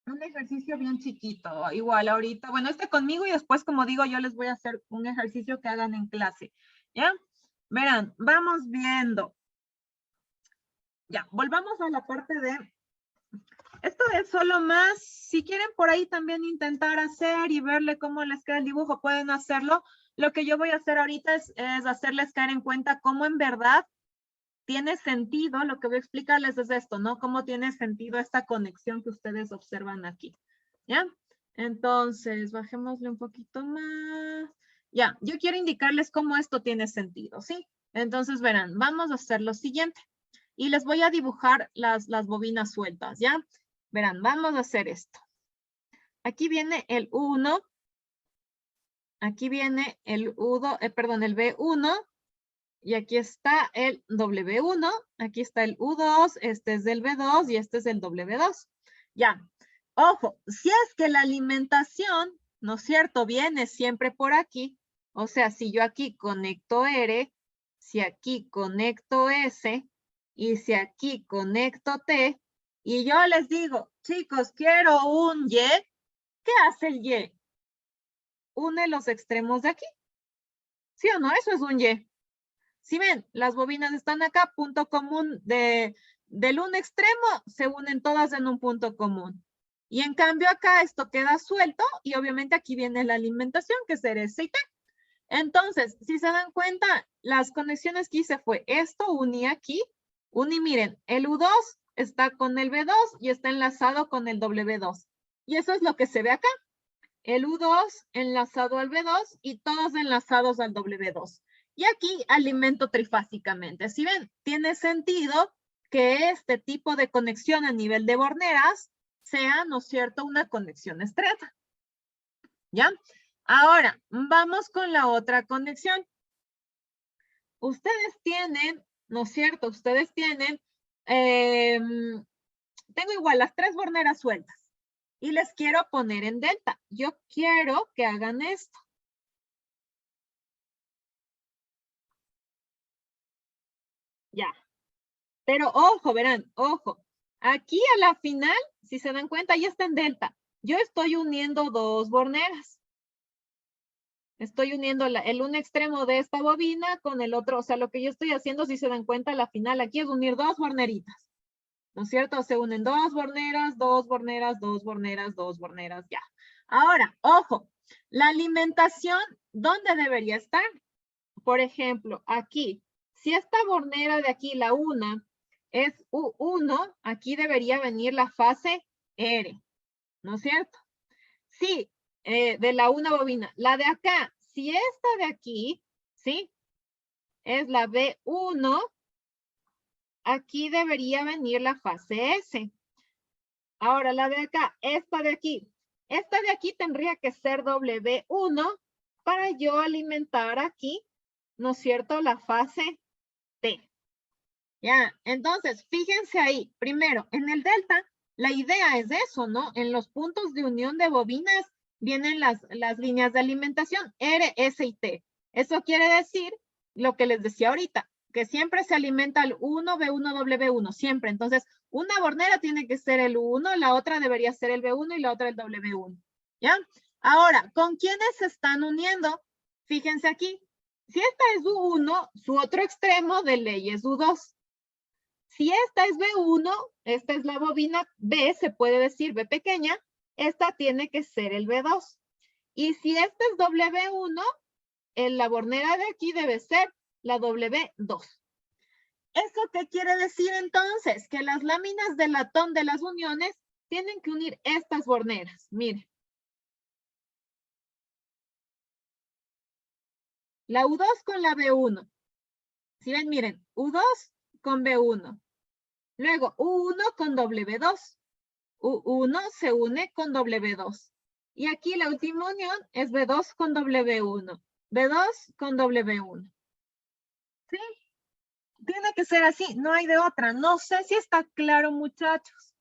un ejercicio bien chiquito, igual ahorita, bueno, conmigo y después, como digo, yo les voy a hacer un ejercicio que hagan en clase, ¿ya? Verán, vamos viendo. Ya, volvamos a la parte de... Esto es solo más, si quieren por ahí también intentar hacer y verle cómo les queda el dibujo, pueden hacerlo. Lo que yo voy a hacer ahorita es hacerles caer en cuenta cómo en verdad tiene sentido, lo que voy a explicarles es esto, ¿no? Cómo tiene sentido esta conexión que ustedes observan aquí, ¿ya? Entonces, bajémosle un poquito más. Ya, yo quiero indicarles cómo esto tiene sentido, ¿sí? Entonces, verán, vamos a hacer lo siguiente. Y les voy a dibujar las bobinas sueltas, ¿ya? Verán, vamos a hacer esto. Aquí viene el 1. Aquí viene el U2, perdón, el B1. Y aquí está el W1, aquí está el U2, este es el B2 y este es el W2. Ya, ojo, si es que la alimentación, ¿no es cierto?, viene siempre por aquí, o sea, si yo aquí conecto R, si aquí conecto S, y si aquí conecto T, y yo les digo, chicos, quiero un Y, ¿qué hace el Y? Une los extremos de aquí. ¿Sí o no? Eso es un Y. Si ven, las bobinas están acá, punto común del un extremo, se unen todas en un punto común. Y en cambio acá esto queda suelto y obviamente aquí viene la alimentación que es S y T. Entonces, si se dan cuenta, las conexiones que hice fue esto, uní aquí, uní, miren, el U2 está con el B2 y está enlazado con el W2. Y eso es lo que se ve acá. el U2 enlazado al B2 y todos enlazados al W2. Y aquí alimento trifásicamente. Si ven, tiene sentido que este tipo de conexión a nivel de borneras sea, ¿no es cierto?, una conexión estrecha. ¿Ya? Ahora, vamos con la otra conexión. Ustedes tienen, ¿no es cierto? Ustedes tienen, tengo igual las 3 borneras sueltas y les quiero poner en delta. Yo quiero que hagan esto. Ya. Pero ojo, verán, ojo. Aquí a la final, si se dan cuenta, ya está en delta. Yo estoy uniendo 2 borneras. Estoy uniendo el un extremo de esta bobina con el otro. O sea, lo que yo estoy haciendo, si se dan cuenta, a la final aquí es unir 2 borneritas. ¿No es cierto? Se unen 2 borneras, 2 borneras, 2 borneras, 2 borneras, ya. Ahora, ojo, la alimentación, ¿dónde debería estar? Por ejemplo, aquí. Si esta bornera de aquí, la 1, es U1, aquí debería venir la fase R. ¿No es cierto? Sí, de la 1 bobina. La de acá, si esta de aquí, ¿sí? Es la B1, aquí debería venir la fase S. Ahora, la de acá, esta de aquí tendría que ser W1 para yo alimentar aquí, ¿no es cierto?, la fase T. Ya, entonces, fíjense ahí. Primero, en el delta, la idea es eso, ¿no? En los puntos de unión de bobinas vienen las líneas de alimentación R, S y T. Eso quiere decir lo que les decía ahorita, que siempre se alimenta el 1, B1, W1, siempre. Entonces, una bornera tiene que ser el 1, la otra debería ser el B1 y la otra el W1. ¿Ya? Ahora, ¿con quiénes se están uniendo? Fíjense aquí. Si esta es U1, su otro extremo de ley es U2. Si esta es B1, esta es la bobina B, se puede decir B pequeña, esta tiene que ser el B2. Y si esta es W1, la bornera de aquí debe ser la W2. ¿Eso qué quiere decir entonces? Que las láminas de latón de las uniones tienen que unir estas borneras. Miren. La U2 con la B1. Si ven, miren, U2 con B1. Luego, U1 con W2. U1 se une con W2. Y aquí la última unión es B2 con W1. B2 con W1. ¿Sí? Tiene que ser así, no hay de otra. No sé si está claro, muchachos.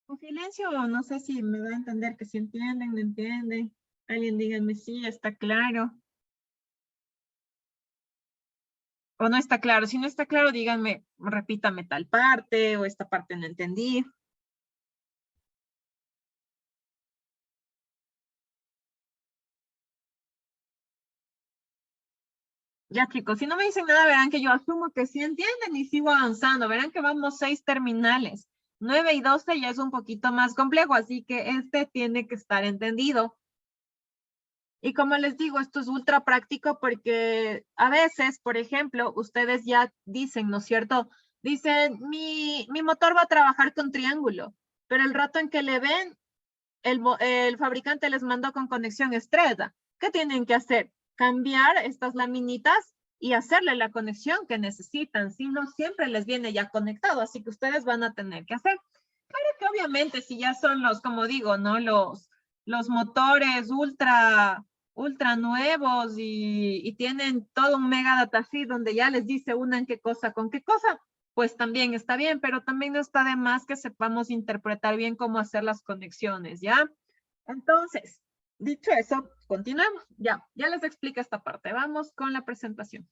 Con silencio, no sé si me va a entender que si entienden, no entienden. Alguien díganme si está claro. O no está claro. Si no está claro, díganme, repítame tal parte o esta parte no entendí. Ya, chicos, si no me dicen nada, verán que yo asumo que sí entienden y sigo avanzando. Verán que vamos 6 terminales. 9 y 12 ya es un poquito más complejo, así que este tiene que estar entendido. Y como les digo, esto es ultra práctico porque a veces, por ejemplo, ustedes ya dicen, ¿no es cierto? Dicen, mi motor va a trabajar con triángulo, pero el rato en que le ven, el fabricante les mandó con conexión estrecha. ¿Qué tienen que hacer? Cambiar estas laminitas y hacerle la conexión que necesitan. Si no, siempre les viene ya conectado, así que ustedes van a tener que hacer. Claro que obviamente si ya son los, como digo, ¿no? Los motores ultra nuevos y tienen todo un mega datasheet donde ya les dice unan qué cosa con qué cosa, pues también está bien, pero también no está de más que sepamos interpretar bien cómo hacer las conexiones, ¿ya? Entonces, dicho eso, continuamos. Ya les explico esta parte. Vamos con la presentación.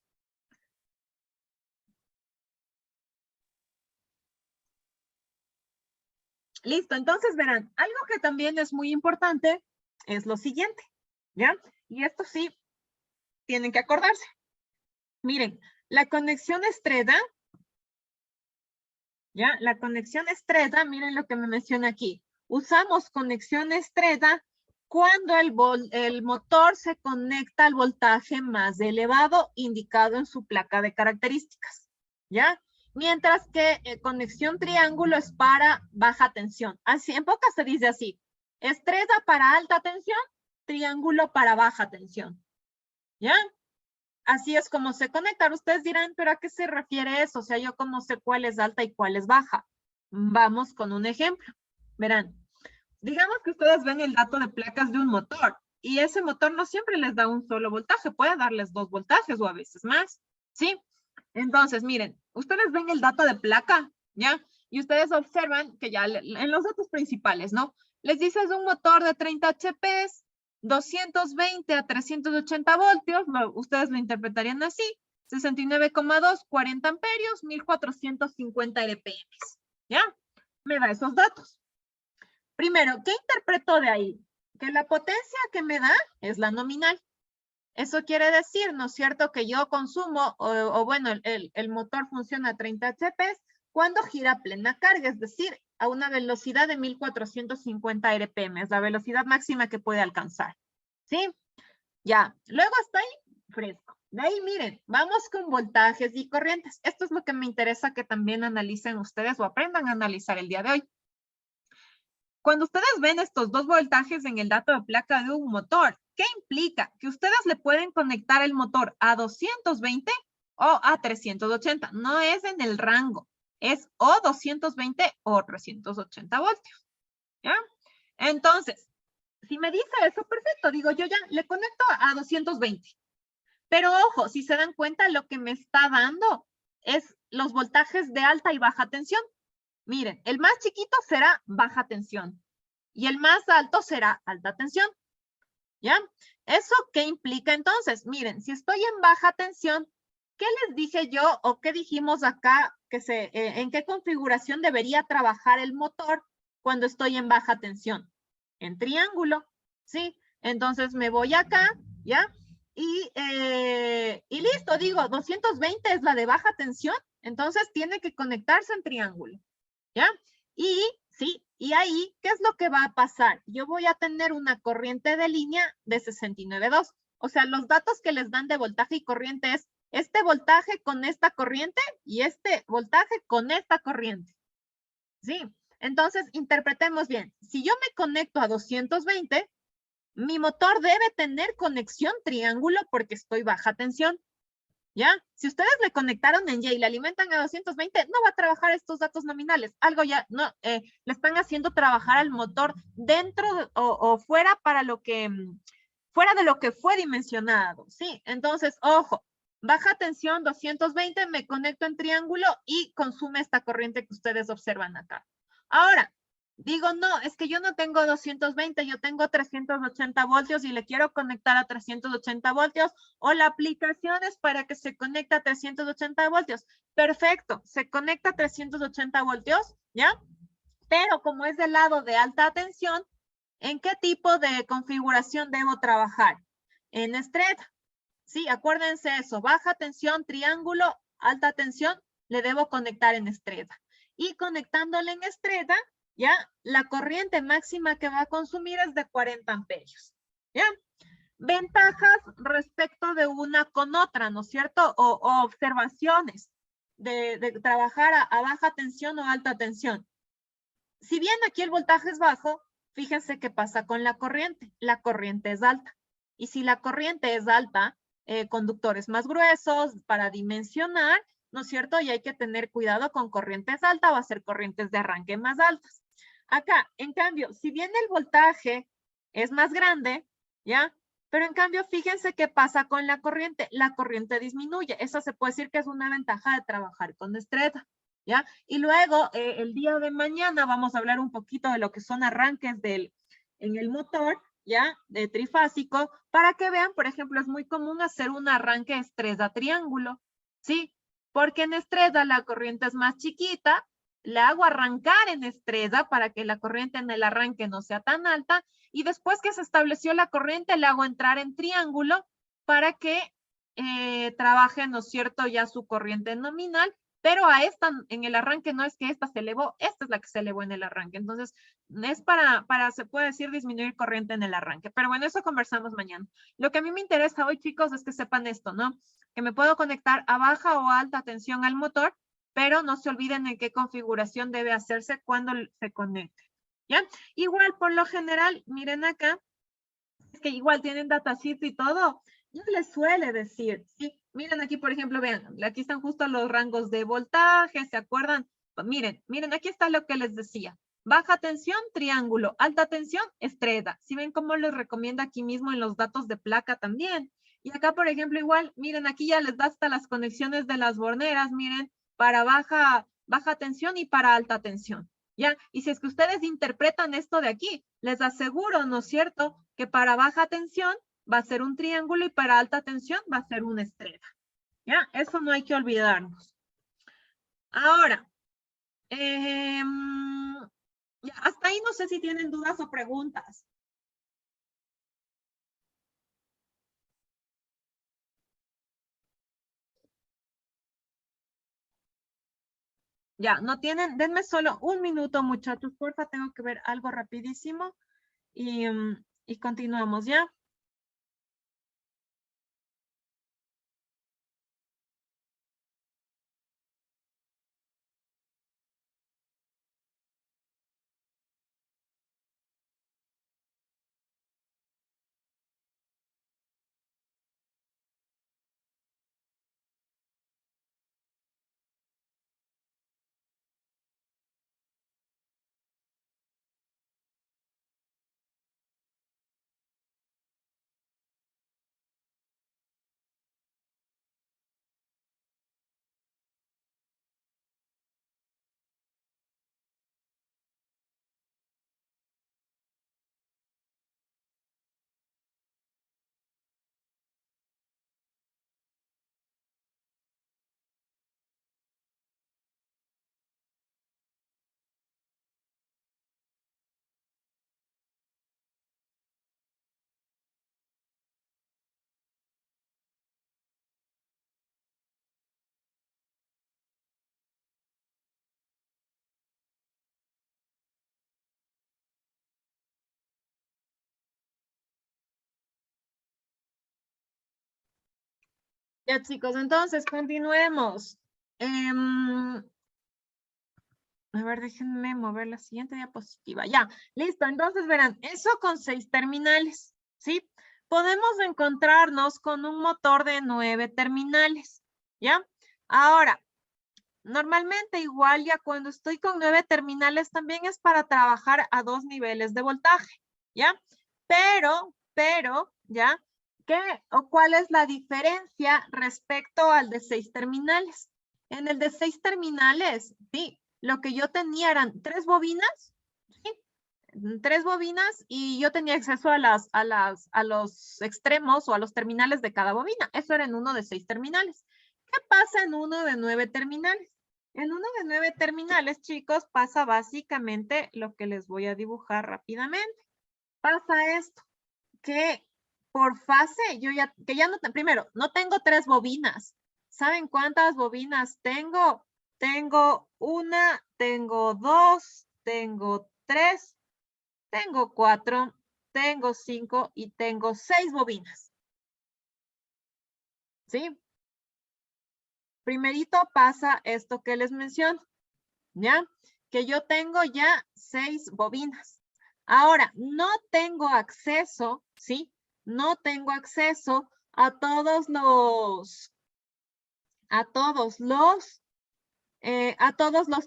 Listo, entonces verán, algo que también es muy importante es lo siguiente, ¿ya? Y esto sí, tienen que acordarse. Miren, la conexión estrecha, ¿ya? La conexión estrecha, miren lo que me menciona aquí. Usamos conexión estrecha cuando el motor se conecta al voltaje más elevado indicado en su placa de características, ¿ya? Mientras que conexión triángulo es para baja tensión. Así, en pocas se dice así, estrella para alta tensión, triángulo para baja tensión, ¿ya? Así es como se conectan. Ustedes dirán, ¿pero a qué se refiere eso? O sea, ¿yo cómo sé cuál es alta y cuál es baja? Vamos con un ejemplo. Verán, digamos que ustedes ven el dato de placas de un motor y ese motor no siempre les da un solo voltaje, puede darles 2 voltajes o a veces más, ¿sí? Entonces, miren, ustedes ven el dato de placa, ¿ya? Y ustedes observan que ya en los datos principales, ¿no? Les dices un motor de 30 HP, 220 a 380 voltios, ustedes lo interpretarían así, 69,2, 40 amperios, 1450 RPM, ¿ya? Me da esos datos. Primero, ¿qué interpreto de ahí? Que la potencia que me da es la nominal. Eso quiere decir, ¿no es cierto?, que yo consumo, o bueno, el motor funciona a 30 HP cuando gira a plena carga, es decir, a una velocidad de 1450 RPM, es la velocidad máxima que puede alcanzar. ¿Sí? Ya, luego hasta ahí, fresco. De ahí, miren, vamos con voltajes y corrientes. Esto es lo que me interesa que también analicen ustedes o aprendan a analizar el día de hoy. Cuando ustedes ven estos 2 voltajes en el dato de placa de un motor, ¿qué implica? Que ustedes le pueden conectar el motor a 220 o a 380. No es en el rango, es o 220 o 380 voltios. ¿Ya? Entonces, si me dice eso, perfecto. Digo, yo ya le conecto a 220. Pero ojo, si se dan cuenta, lo que me está dando es los voltajes de alta y baja tensión. Miren, el más chiquito será baja tensión y el más alto será alta tensión. ¿Ya? ¿Eso qué implica entonces? Miren, si estoy en baja tensión, ¿qué les dije yo o qué dijimos acá en qué configuración debería trabajar el motor cuando estoy en baja tensión? En triángulo, ¿sí? Entonces me voy acá, ¿ya? Y listo, digo, 220 es la de baja tensión, entonces tiene que conectarse en triángulo, ¿ya? Y sí, y ahí, ¿qué es lo que va a pasar? Yo voy a tener una corriente de línea de 69,2. O sea, los datos que les dan de voltaje y corriente es este voltaje con esta corriente y este voltaje con esta corriente. ¿Sí? Entonces, interpretemos bien. Si yo me conecto a 220, mi motor debe tener conexión triángulo porque estoy baja tensión. ¿Ya? Si ustedes le conectaron en Y y le alimentan a 220, no va a trabajar estos datos nominales. Algo ya, no, le están haciendo trabajar al motor dentro o fuera para lo que, fuera de lo que fue dimensionado, ¿sí? Entonces, ojo, baja tensión 220, me conecto en triángulo y consume esta corriente que ustedes observan acá. Ahora, digo, no, es que yo no tengo 220, yo tengo 380 voltios y le quiero conectar a 380 voltios o la aplicación es para que se conecte a 380 voltios. Perfecto, se conecta a 380 voltios, ¿ya? Pero como es del lado de alta tensión, ¿en qué tipo de configuración debo trabajar? En estrella. Sí, acuérdense eso, baja tensión, triángulo, alta tensión, le debo conectar en estrella. Y conectándole en estrella, ¿ya? La corriente máxima que va a consumir es de 40 amperios, ¿ya? Ventajas respecto de una con otra, ¿no es cierto? O observaciones de trabajar a baja tensión o alta tensión. Si bien aquí el voltaje es bajo, fíjense qué pasa con la corriente. La corriente es alta. Y si la corriente es alta, conductores más gruesos para dimensionar, ¿no es cierto? Y hay que tener cuidado con corrientes altas, va a ser corrientes de arranque más altas. Acá, en cambio, si bien el voltaje es más grande, ¿ya? Pero en cambio, fíjense qué pasa con la corriente. La corriente disminuye. Eso se puede decir que es una ventaja de trabajar con estrella, ¿ya? Y luego, el día de mañana vamos a hablar un poquito de lo que son arranques en el motor, ¿ya? De trifásico, para que vean, por ejemplo, es muy común hacer un arranque estrella-triángulo, ¿sí? Porque en estrella la corriente es más chiquita, le hago arrancar en estrella para que la corriente en el arranque no sea tan alta, y después que se estableció la corriente, le hago entrar en triángulo para que trabaje, ¿no es cierto?, ya su corriente nominal, pero a esta en el arranque no es que esta se elevó, esta es la que se elevó en el arranque. Entonces, es para se puede decir, disminuir corriente en el arranque. Pero bueno, eso conversamos mañana. Lo que a mí me interesa hoy, chicos, es que sepan esto, ¿no? Que me puedo conectar a baja o alta tensión al motor, pero no se olviden en qué configuración debe hacerse cuando se conecte, ¿ya? Igual, por lo general, miren acá, es que igual tienen datasheet y todo, yo les suele decir, ¿sí? Miren aquí, por ejemplo, vean, aquí están justo los rangos de voltaje, ¿se acuerdan? Miren, aquí está lo que les decía. Baja tensión, triángulo. Alta tensión, estrella. ¿Sí ven cómo les recomienda aquí mismo en los datos de placa también? Y acá, por ejemplo, igual, miren, aquí ya les da hasta las conexiones de las borneras, miren, para baja tensión y para alta tensión, ¿ya? Y si es que ustedes interpretan esto de aquí, les aseguro, ¿no es cierto?, que para baja tensión va a ser un triángulo y para alta tensión va a ser una estrella, ¿ya? Eso no hay que olvidarnos. Ahora, ya, hasta ahí no sé si tienen dudas o preguntas. Ya, no tienen, denme solo un minuto, muchachos, porfa, tengo que ver algo rapidísimo y continuamos, ¿ya? Ya, chicos, entonces continuemos. A ver, déjenme mover la siguiente diapositiva. Ya, listo. Entonces, verán, eso con 6 terminales, ¿sí? Podemos encontrarnos con un motor de 9 terminales, ¿ya? Ahora, normalmente igual ya cuando estoy con 9 terminales también es para trabajar a 2 niveles de voltaje, ¿ya? Pero, ¿ya? ¿Qué o cuál es la diferencia respecto al de 6 terminales? En el de 6 terminales, sí, lo que yo tenía eran 3 bobinas, ¿sí? 3 bobinas y yo tenía acceso a los extremos o a los terminales de cada bobina. Eso era en uno de 6 terminales. ¿Qué pasa en uno de 9 terminales? En uno de 9 terminales, chicos, pasa básicamente lo que les voy a dibujar rápidamente. Pasa esto, que por fase, primero, no tengo 3 bobinas. ¿Saben cuántas bobinas tengo? Tengo 1, tengo 2, tengo 3, tengo 4, tengo 5 y tengo 6 bobinas. ¿Sí? Primerito pasa esto que les menciono, ¿ya? Que yo tengo ya 6 bobinas. Ahora, no tengo acceso, ¿sí? No tengo acceso a todos los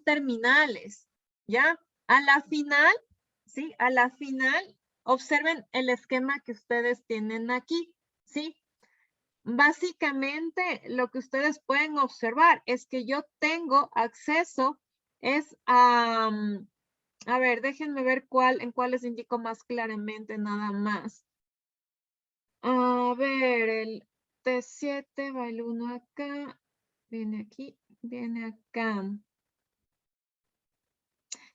terminales, ¿ya? A la final, ¿sí? A la final, observen el esquema que ustedes tienen aquí, ¿sí? Básicamente, lo que ustedes pueden observar es que yo tengo acceso a ver, déjenme ver en cuál les indico más claramente nada más. A ver, el T7 va el 1 acá, viene aquí, viene acá.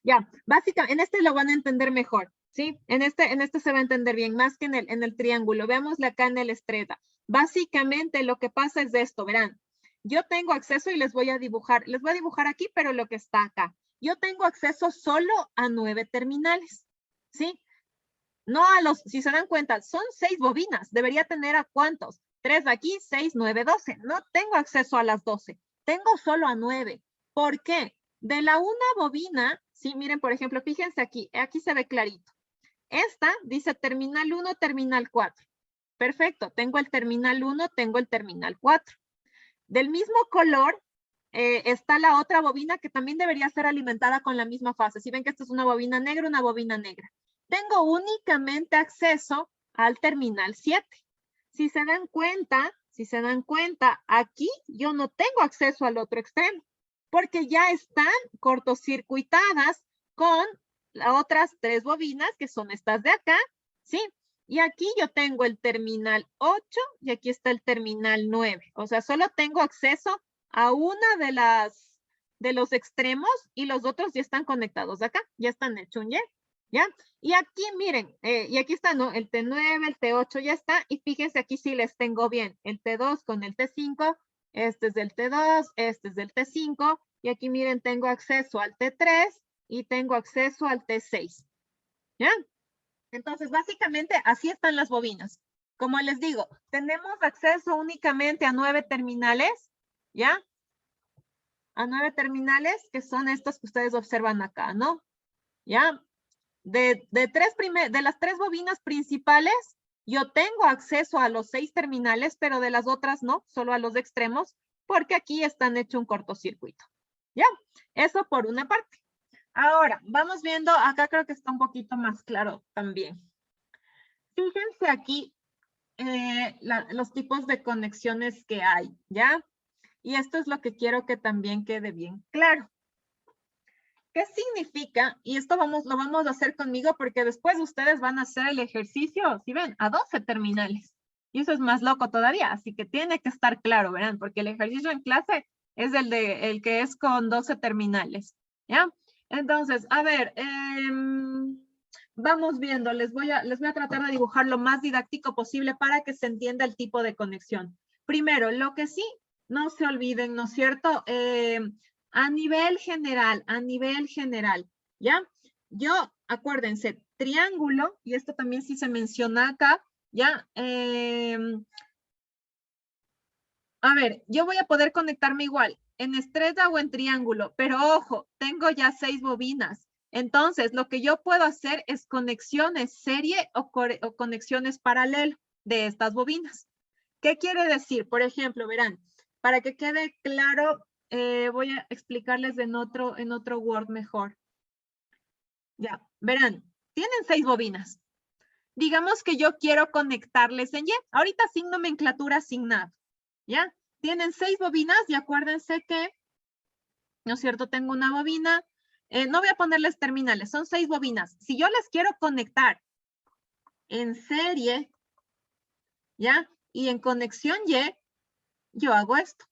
Ya, básicamente, en este lo van a entender mejor, ¿sí? En este se va a entender bien, más que en el triángulo. Veámosle acá en el estrella. Básicamente lo que pasa es esto, verán. yo tengo acceso y les voy a dibujar aquí, pero lo que está acá. Yo tengo acceso solo a 9 terminales, ¿sí? No a los, si se dan cuenta, son 6 bobinas. Debería tener a ¿cuántos? 3 aquí, 6, 9, 12. No tengo acceso a las 12. Tengo solo a 9. ¿Por qué? De la una bobina, sí, miren, por ejemplo, fíjense aquí se ve clarito. Esta dice terminal 1, terminal 4. Perfecto, tengo el terminal 1, tengo el terminal 4. Del mismo color está la otra bobina que también debería ser alimentada con la misma fase. Si ven que esta es una bobina negra. Tengo únicamente acceso al terminal 7. Si se dan cuenta, aquí yo no tengo acceso al otro extremo, porque ya están cortocircuitadas con las otras 3 bobinas, que son estas de acá, ¿sí? Y aquí yo tengo el terminal 8 y aquí está el terminal 9. O sea, solo tengo acceso a una de los extremos y los otros ya están conectados acá, ya están hechos un Y, ¿ya? Y aquí miren, y aquí está, ¿no? El T9, el T8 ya está, y fíjense aquí sí les tengo bien, el T2 con el T5, este es del T2, este es del T5, y aquí miren, tengo acceso al T3 y tengo acceso al T6, ¿ya? Entonces, básicamente, así están las bobinas. Como les digo, tenemos acceso únicamente a 9 terminales, ¿ya? A 9 terminales, que son estos que ustedes observan acá, ¿no? ¿Ya? De las 3 bobinas principales, yo tengo acceso a los 6 terminales, pero de las otras no, solo a los extremos, porque aquí están hecho un cortocircuito. ¿Ya? Eso por una parte. Ahora, vamos viendo, acá creo que está un poquito más claro también. Fíjense aquí los tipos de conexiones que hay, ¿ya? Y esto es lo que quiero que también quede bien claro. ¿Qué significa? Y esto lo vamos a hacer conmigo porque después ustedes van a hacer el ejercicio, si ven, a 12 terminales. Y eso es más loco todavía, así que tiene que estar claro, verán, porque el ejercicio en clase es el que es con 12 terminales, ¿ya? Entonces, a ver, vamos viendo, les voy a tratar de dibujar lo más didáctico posible para que se entienda el tipo de conexión. Primero, lo que sí, no se olviden, ¿no es cierto? A nivel general, ¿ya? Yo, acuérdense, triángulo, y esto también sí se menciona acá, ¿ya? A ver, yo voy a poder conectarme igual, en estrella o en triángulo, pero ojo, tengo ya 6 bobinas. Entonces, lo que yo puedo hacer es conexiones serie o conexiones paralelo de estas bobinas. ¿Qué quiere decir? Por ejemplo, verán, para que quede claro, voy a explicarles en otro Word mejor. Ya, verán, tienen 6 bobinas. Digamos que yo quiero conectarles en Y. Ahorita sin nomenclatura, sin nada. ¿Ya? Tienen 6 bobinas y acuérdense que, ¿no es cierto? Tengo una bobina. No voy a ponerles terminales, son 6 bobinas. Si yo les quiero conectar en serie, ¿ya? Y en conexión Y, yo hago esto.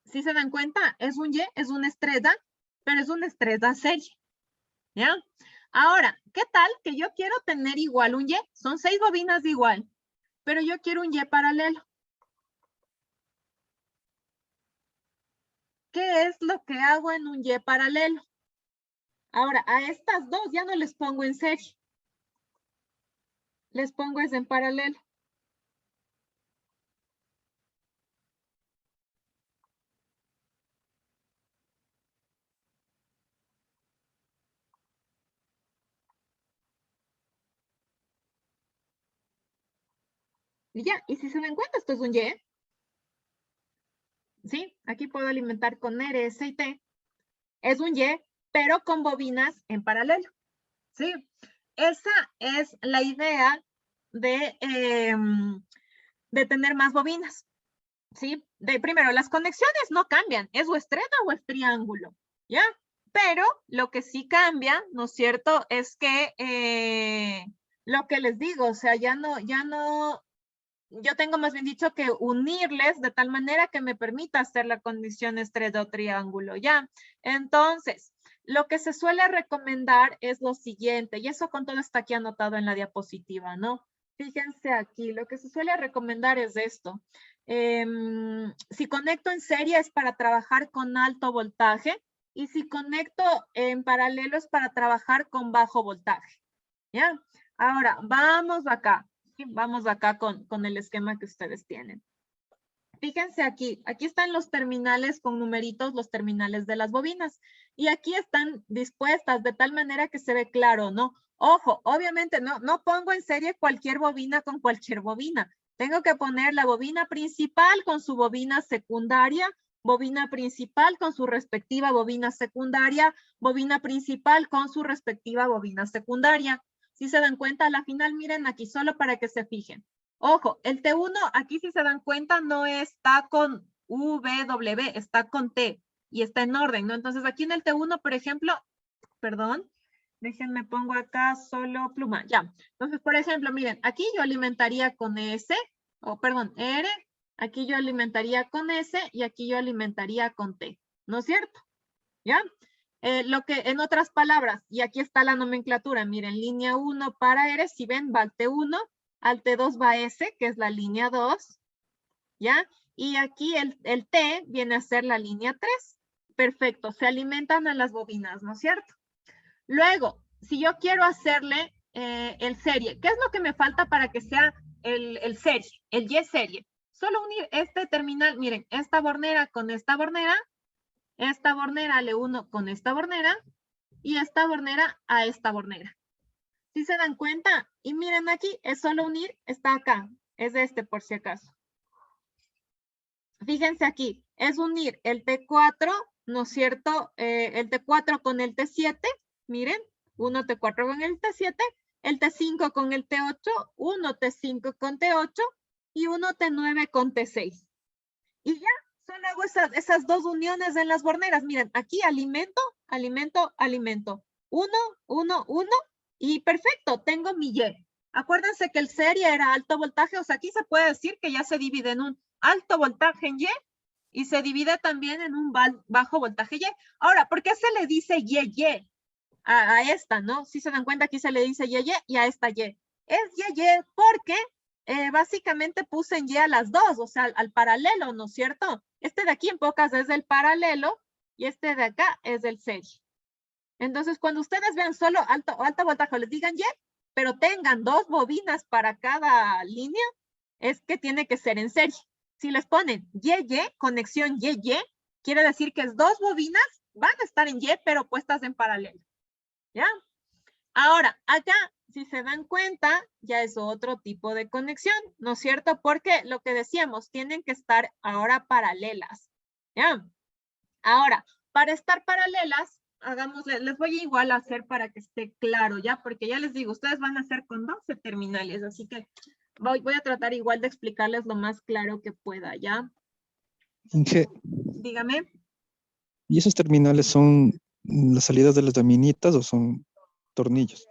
Si se dan cuenta, es un Y, es una estrella, pero es una estrella serie. ¿Ya? Ahora, ¿qué tal que yo quiero tener igual un Y? Son 6 bobinas de igual, pero yo quiero un Y paralelo. ¿Qué es lo que hago en un Y paralelo? Ahora, a estas dos ya no les pongo en serie. Les pongo es en paralelo. Y ya, y si se dan cuenta, esto es un Y. ¿Sí? Aquí puedo alimentar con R, S y T. Es un Y, pero con bobinas en paralelo. ¿Sí? Esa es la idea de tener más bobinas. ¿Sí? Primero, las conexiones no cambian. Es o estrella o es triángulo. ¿Ya? Pero lo que sí cambia, ¿no es cierto? Es que lo que les digo, o sea, ya no, yo tengo más bien dicho que unirles de tal manera que me permita hacer la condición estrella o triángulo, ¿ya? Entonces, lo que se suele recomendar es lo siguiente, y eso con todo está aquí anotado en la diapositiva, ¿no? Fíjense aquí, lo que se suele recomendar es esto. Si conecto en serie es para trabajar con alto voltaje, y si conecto en paralelo es para trabajar con bajo voltaje, ¿ya? Ahora, vamos acá, ¿sí? Vamos acá con el esquema que ustedes tienen. Fíjense aquí están los terminales con numeritos, los terminales de las bobinas. Y aquí están dispuestas de tal manera que se ve claro, ¿no? Ojo, obviamente no pongo en serie cualquier bobina con cualquier bobina. Tengo que poner la bobina principal con su bobina secundaria, bobina principal con su respectiva bobina secundaria, bobina principal con su respectiva bobina secundaria. Si se dan cuenta, a la final, miren aquí, solo para que se fijen. Ojo, el T1, aquí si se dan cuenta, no está con W, está con T y está en orden, ¿no? Entonces aquí en el T1, por ejemplo, perdón, déjenme pongo acá solo pluma, ya. Entonces, por ejemplo, miren, aquí yo alimentaría con S, perdón, R, aquí yo alimentaría con S y aquí yo alimentaría con T, ¿no es cierto? ¿Ya? Lo que en otras palabras, y aquí está la nomenclatura, miren, línea 1 para R, si ven, va al T1, al T2 va S, que es la línea 2, ¿ya? Y aquí el T viene a ser la línea 3. Perfecto, se alimentan a las bobinas, ¿no es cierto? Luego, si yo quiero hacerle el serie, ¿qué es lo que me falta para que sea el serie, el Y serie? Solo unir este terminal, miren, esta bornera con esta bornera le uno con esta bornera y esta bornera a esta bornera. ¿Sí se dan cuenta? Y miren aquí, es solo unir, está acá, es este por si acaso. Fíjense aquí, es unir el T4, ¿no es cierto? El T4 con el T7, miren, 1 T4 con el T7, el T5 con el T8, 1 T5 con T8 y 1 T9 con T6. Y ya, solo hago esas dos uniones en las borneras. Miren, aquí alimento, alimento, alimento. 1, 1, 1 y perfecto, tengo mi Y. Acuérdense que el serie era alto voltaje, o sea, aquí se puede decir que ya se divide en un alto voltaje en y se divide también en un bajo voltaje Y. Ahora, ¿por qué se le dice Y a esta, no? Si se dan cuenta, aquí se le dice Y y a esta Y. Es Y porque básicamente puse en Y a las dos, o sea, al paralelo, ¿no es cierto? Este de aquí en pocas es el paralelo y este de acá es el serie. Entonces, cuando ustedes vean solo alto voltaje, les digan Y, pero tengan dos bobinas para cada línea, es que tiene que ser en serie. Si les ponen Y, conexión Y, quiere decir que es dos bobinas, van a estar en Y, pero puestas en paralelo. ¿Ya? Ahora, acá, si se dan cuenta, ya es otro tipo de conexión, ¿no es cierto? Porque lo que decíamos, tienen que estar ahora paralelas. ¿Ya? Ahora, para estar paralelas, hagámosle, les voy a igual a hacer para que esté claro, ¿ya? Porque ya les digo, ustedes van a hacer con 12 terminales, así que voy a tratar igual de explicarles lo más claro que pueda, ¿ya? Inge, Dígame. ¿y esos terminales son las salidas de las laminitas o son tornillos?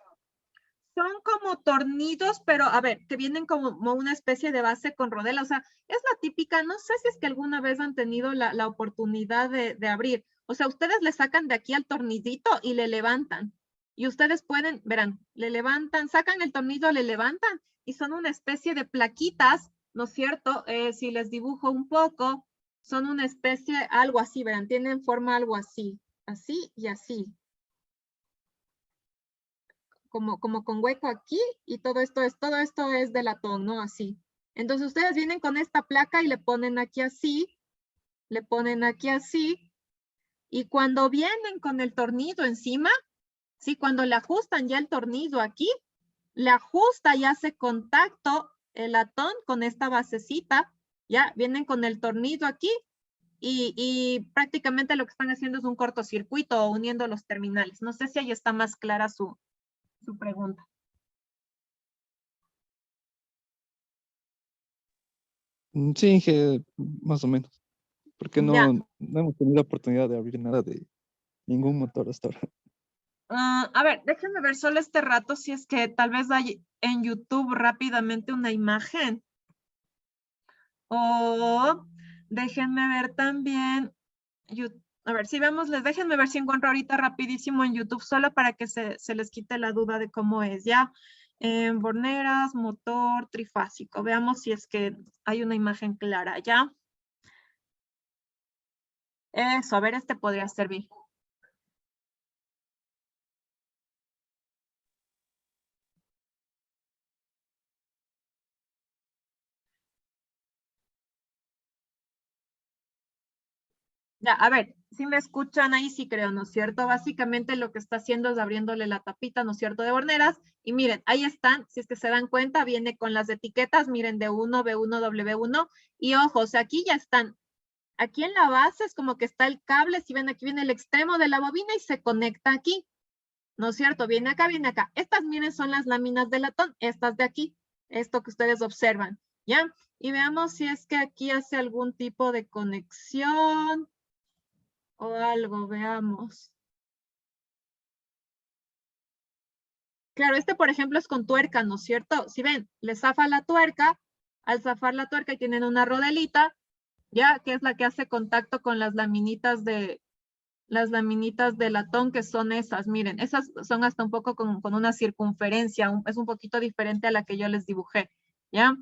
Son como tornillos, pero a ver, que vienen como una especie de base con rodela, o sea, es la típica, no sé si es que alguna vez han tenido la oportunidad de abrir, o sea, ustedes le sacan de aquí al tornillito y le levantan, y ustedes pueden, verán, le levantan, sacan el tornillo, le levantan, y son una especie de plaquitas, ¿no es cierto? Si les dibujo un poco, son una especie, algo así, verán, tienen forma algo así y así. Como con hueco aquí y todo esto es de latón, ¿no? Así. Entonces ustedes vienen con esta placa y le ponen aquí así, y cuando vienen con el tornillo encima, sí, cuando le ajustan ya el tornillo aquí, le ajusta y hace contacto el latón con esta basecita, ya vienen con el tornillo aquí y prácticamente lo que están haciendo es un cortocircuito uniendo los terminales. No sé si ahí está más clara su pregunta. Sí, Inge, más o menos. Porque no hemos tenido la oportunidad de abrir nada de ningún motor hasta ahora. A ver, déjenme ver solo este rato si es que tal vez hay en YouTube rápidamente una imagen. O déjenme ver también A ver, si vemos, déjenme ver si encuentro ahorita rapidísimo en YouTube, solo para que se les quite la duda de cómo es, ¿ya? Borneras, motor, trifásico. Veamos si es que hay una imagen clara, ¿ya? Eso, a ver, este podría servir. Ya, a ver, si me escuchan ahí, sí creo, ¿no es cierto? Básicamente lo que está haciendo es abriéndole la tapita, ¿no es cierto?, de Borneras. Y miren, ahí están, si es que se dan cuenta, viene con las etiquetas, miren, D1, B1, W1. Y ojo, o sea, aquí ya están. Aquí en la base es como que está el cable, si ven, aquí viene el extremo de la bobina y se conecta aquí. ¿No es cierto? Viene acá, viene acá. Estas, miren, son las láminas de latón, estas de aquí, esto que ustedes observan, ¿ya? Y veamos si es que aquí hace algún tipo de conexión o algo, veamos. Claro, este, por ejemplo, es con tuerca, ¿no es cierto? Si ven, le zafa la tuerca, al zafar la tuerca tienen una rodelita, ¿ya? Que es la que hace contacto con las laminitas de latón, que son esas, miren, esas son hasta un poco con una circunferencia, es un poquito diferente a la que yo les dibujé, ¿ya?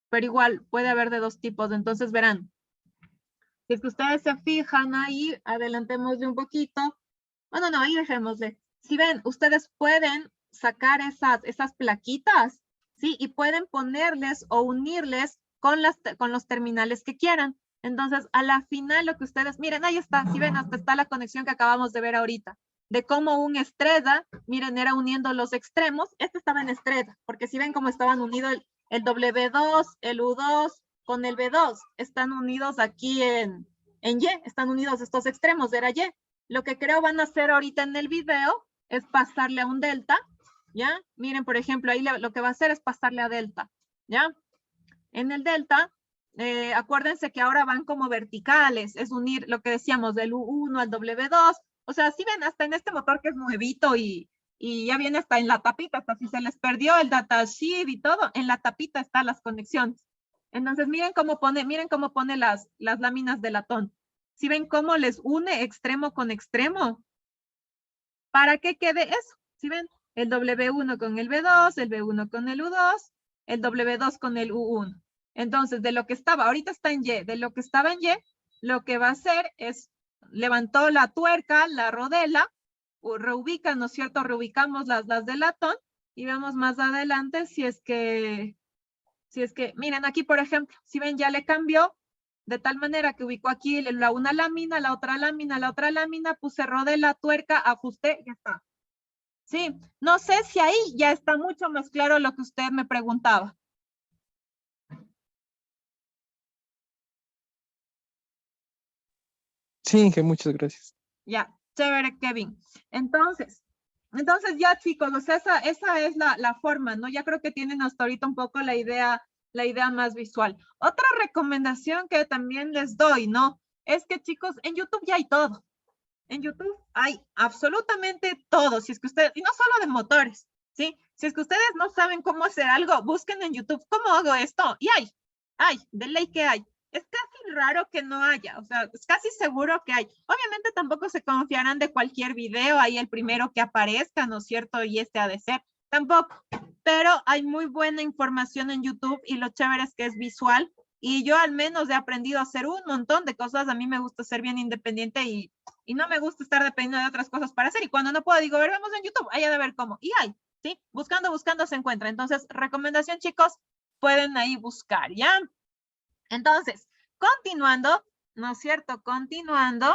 Pero igual, puede haber de dos tipos, entonces verán. Si es que ustedes se fijan ahí, adelantémosle un poquito. Bueno, no, ahí dejémosle. Si ven, ustedes pueden sacar esas plaquitas, ¿sí? Y pueden ponerles o unirles con los terminales que quieran. Entonces, a la final lo que ustedes, miren, ahí está, si ven, hasta está la conexión que acabamos de ver ahorita, de cómo un estrella, miren, era uniendo los extremos, este estaba en estrella, porque si ven cómo estaban unidos el W2, el U2 con el B2, están unidos aquí en Y, están unidos estos extremos, era Y. Lo que creo van a hacer ahorita en el video es pasarle a un delta, ¿ya? Miren, por ejemplo, ahí lo que va a hacer es pasarle a delta, ¿ya? En el delta, acuérdense que ahora van como verticales, es unir lo que decíamos del U1 al W2, o sea, si ven hasta en este motor que es nuevito y ya viene hasta en la tapita, hasta si se les perdió el datasheet y todo, en la tapita están las conexiones. Entonces miren cómo pone las láminas de latón. Si ven cómo les une extremo con extremo, para que quede eso, si ven, el W1 con el B2, el B1 con el U2, el W2 con el U1. Entonces, de lo que estaba, ahorita está en Y, de lo que estaba en Y, lo que va a hacer es, levantó la tuerca, la rodela, reubica, ¿no es cierto? Reubicamos las de latón y vemos más adelante si es que, miren aquí, por ejemplo, si ven, ya le cambió de tal manera que ubicó aquí una lámina, la otra lámina, puse rodela, tuerca, ajusté, ya está. Sí, no sé si ahí ya está mucho más claro lo que usted me preguntaba. Sí, Inge, muchas gracias. Ya, chévere, Kevin. Entonces ya, chicos, o sea, esa es la forma, ¿no? Ya creo que tienen hasta ahorita un poco la idea más visual. Otra recomendación que también les doy, ¿no? Es que, chicos, en YouTube ya hay todo. En YouTube hay absolutamente todo. Si es que ustedes, y no solo de motores, ¿sí? Si es que ustedes no saben cómo hacer algo, busquen en YouTube, ¿cómo hago esto? Y hay, de ley que hay. Es casi raro que no haya, o sea, es casi seguro que hay. Obviamente tampoco se confiarán de cualquier video, ahí el primero que aparezca, ¿no es cierto? Y este ha de ser, tampoco. Pero hay muy buena información en YouTube y lo chévere es que es visual. Y yo al menos he aprendido a hacer un montón de cosas. A mí me gusta ser bien independiente y no me gusta estar dependiendo de otras cosas para hacer. Y cuando no puedo, digo, a ver, vamos en YouTube, hay de ver cómo. Y hay, ¿sí? Buscando se encuentra. Entonces, recomendación, chicos, pueden ahí buscar, ¿ya? Entonces, continuando, ¿no es cierto? Continuando.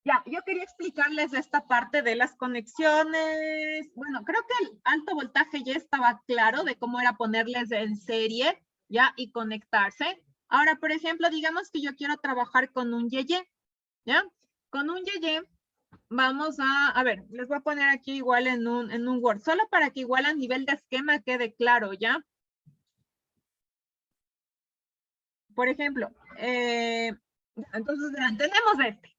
Ya, yo quería explicarles esta parte de las conexiones. Bueno, creo que el alto voltaje ya estaba claro de cómo era ponerles en serie, ¿ya? Y conectarse. Ahora, por ejemplo, digamos que yo quiero trabajar con un YY, ¿ya? Con un YY, vamos a ver, les voy a poner aquí igual en un Word, solo para que igual a nivel de esquema quede claro, ¿ya? Por ejemplo, entonces, tenemos este.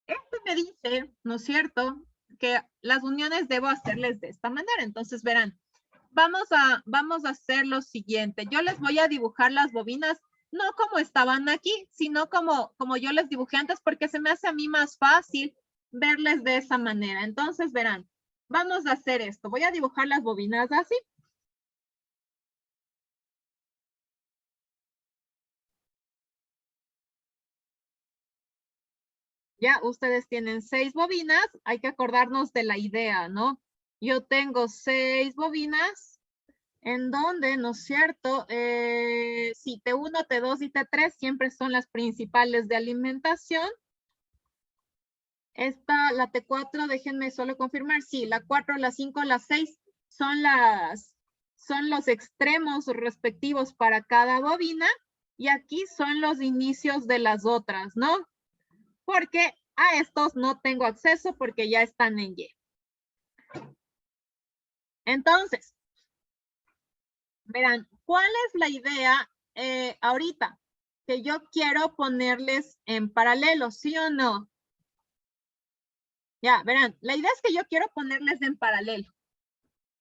Este me dice, ¿no es cierto?, que las uniones debo hacerles de esta manera. Entonces, verán, vamos a hacer lo siguiente. Yo les voy a dibujar las bobinas no como estaban aquí, sino como yo les dibujé antes, porque se me hace a mí más fácil verles de esa manera. Entonces, verán, vamos a hacer esto. Voy a dibujar las bobinas así. Ya, ustedes tienen 6 bobinas. Hay que acordarnos de la idea, ¿no? Yo tengo 6 bobinas en donde, ¿no es cierto? Sí, T1, T2 y T3 siempre son las principales de alimentación. Esta, la T4, déjenme solo confirmar. Sí, la 4, la 5, la 6 son los extremos respectivos para cada bobina. Y aquí son los inicios de las otras, ¿no? Porque a estos no tengo acceso porque ya están en Y. Entonces, verán, ¿cuál es la idea ahorita? Que yo quiero ponerles en paralelo, ¿sí o no? Ya, verán, la idea es que yo quiero ponerles en paralelo.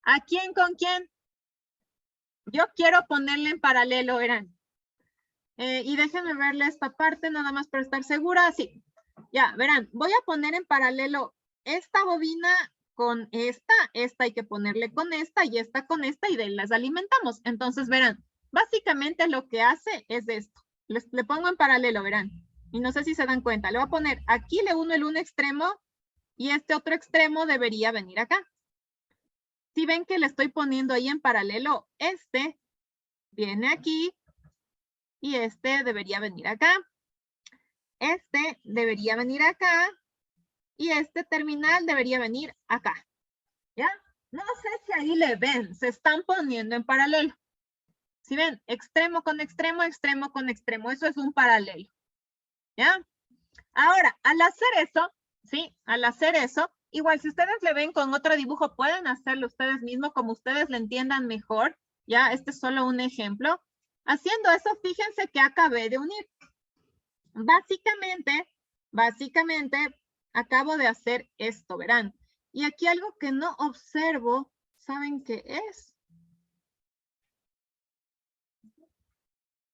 ¿A quién con quién? Yo quiero ponerle en paralelo, verán. Y déjenme verle esta parte nada más para estar segura. Sí, ya, verán, voy a poner en paralelo esta bobina con esta hay que ponerle con esta y esta con esta y de ahí las alimentamos. Entonces, verán, básicamente lo que hace es esto. Le pongo en paralelo, verán. Y no sé si se dan cuenta. Le voy a poner aquí, le uno el un extremo y este otro extremo debería venir acá. Si ven que le estoy poniendo ahí en paralelo, este viene aquí y este debería venir acá. Este debería venir acá y este terminal debería venir acá. ¿Ya? No sé si ahí le ven, se están poniendo en paralelo. Si ven, extremo con extremo, extremo con extremo, eso es un paralelo. ¿Ya? Ahora, al hacer eso, ¿sí? Al hacer eso, igual si ustedes le ven con otro dibujo, pueden hacerlo ustedes mismos como ustedes le entiendan mejor. ¿Ya? Este es solo un ejemplo. Haciendo eso, fíjense que acabé de unir. Básicamente, acabo de hacer esto, verán. Y aquí algo que no observo, ¿saben qué es?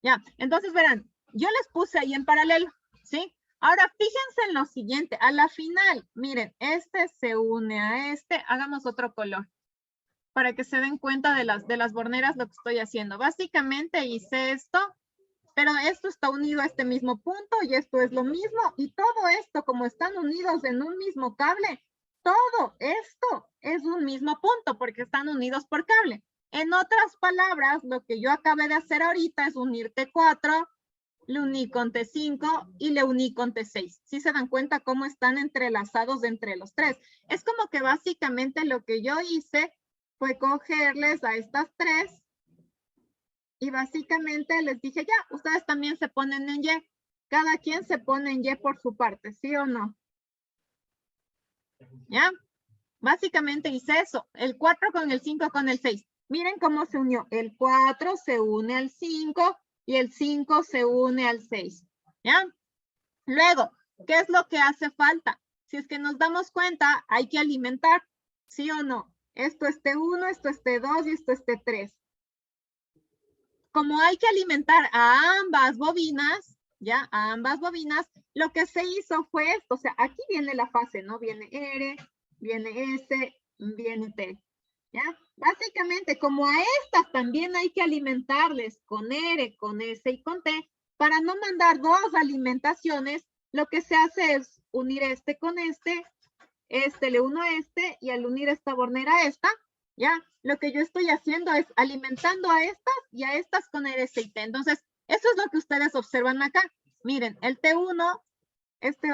Ya, entonces verán, yo les puse ahí en paralelo, ¿sí? Ahora fíjense en lo siguiente, a la final, miren, este se une a este, hagamos otro color, para que se den cuenta de las borneras lo que estoy haciendo. Básicamente hice esto, pero esto está unido a este mismo punto y esto es lo mismo. Y todo esto, como están unidos en un mismo cable, todo esto es un mismo punto porque están unidos por cable. En otras palabras, lo que yo acabé de hacer ahorita es unir T4, le uní con T5 y le uní con T6. ¿Sí se dan cuenta cómo están entrelazados entre los tres? Es como que básicamente lo que yo hice fue cogerles a estas tres y básicamente les dije, ya, ustedes también se ponen en Y. Cada quien se pone en Y por su parte, ¿sí o no? ¿Ya? Básicamente hice eso. El 4 con el 5 con el 6. Miren cómo se unió. El 4 se une al 5 y el 5 se une al 6. ¿Ya? Luego, ¿qué es lo que hace falta? Si es que nos damos cuenta, hay que alimentar, ¿sí o no? Esto es T1, esto es T2 y esto es T3. Como hay que alimentar a ambas bobinas, ¿ya? A ambas bobinas, lo que se hizo fue esto. O sea, aquí viene la fase, ¿no? Viene R, viene S, viene T. ¿Ya? Básicamente, como a estas también hay que alimentarles con R, con S y con T, para no mandar dos alimentaciones, lo que se hace es unir este con este le uno a este, y al unir esta bornera a esta, ¿ya? Lo que yo estoy haciendo es alimentando a estas y a estas con R, S y T. Entonces, eso es lo que ustedes observan acá. Miren, el T1,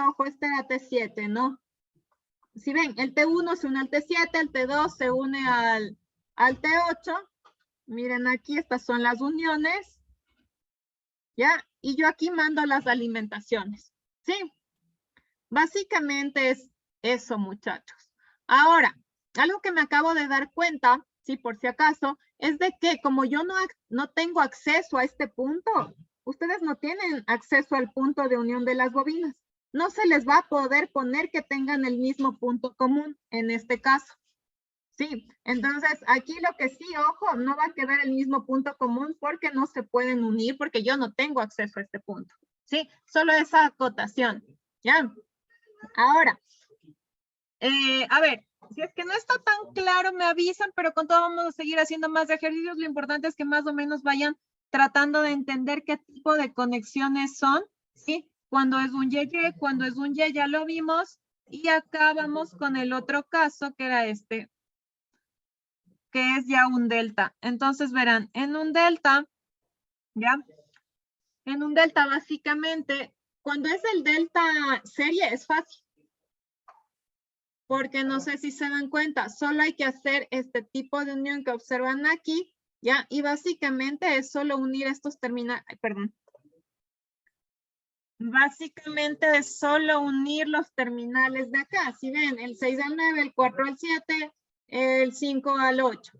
ojo, era T7, ¿no? Si ven, el T1 se une al T7, el T2 se une al T8. Miren aquí, estas son las uniones. ¿Ya? Y yo aquí mando las alimentaciones. ¿Sí? Básicamente es eso, muchachos. Ahora, algo que me acabo de dar cuenta, sí, por si acaso, es de que como yo no tengo acceso a este punto, ustedes no tienen acceso al punto de unión de las bobinas. No se les va a poder poner que tengan el mismo punto común en este caso. Sí, entonces aquí lo que sí, ojo, no va a quedar el mismo punto común porque no se pueden unir porque yo no tengo acceso a este punto. Sí, solo esa acotación. ¿Ya? Ahora, a ver, si es que no está tan claro, me avisan, pero con todo vamos a seguir haciendo más ejercicios. Lo importante es que más o menos vayan tratando de entender qué tipo de conexiones son, ¿sí? Cuando es un y, cuando es un y, ya lo vimos. Y acá vamos con el otro caso, que era este, que es ya un delta. Entonces verán, en un delta, ¿ya? En un delta básicamente, cuando es el delta serie es fácil. Porque no sé si se dan cuenta, solo hay que hacer este tipo de unión que observan aquí, ¿ya? Y básicamente es solo unir estos terminales, perdón. Básicamente es solo unir los terminales de acá. Si ven, el 6 al 9, el 4 al 7, el 5 al 8,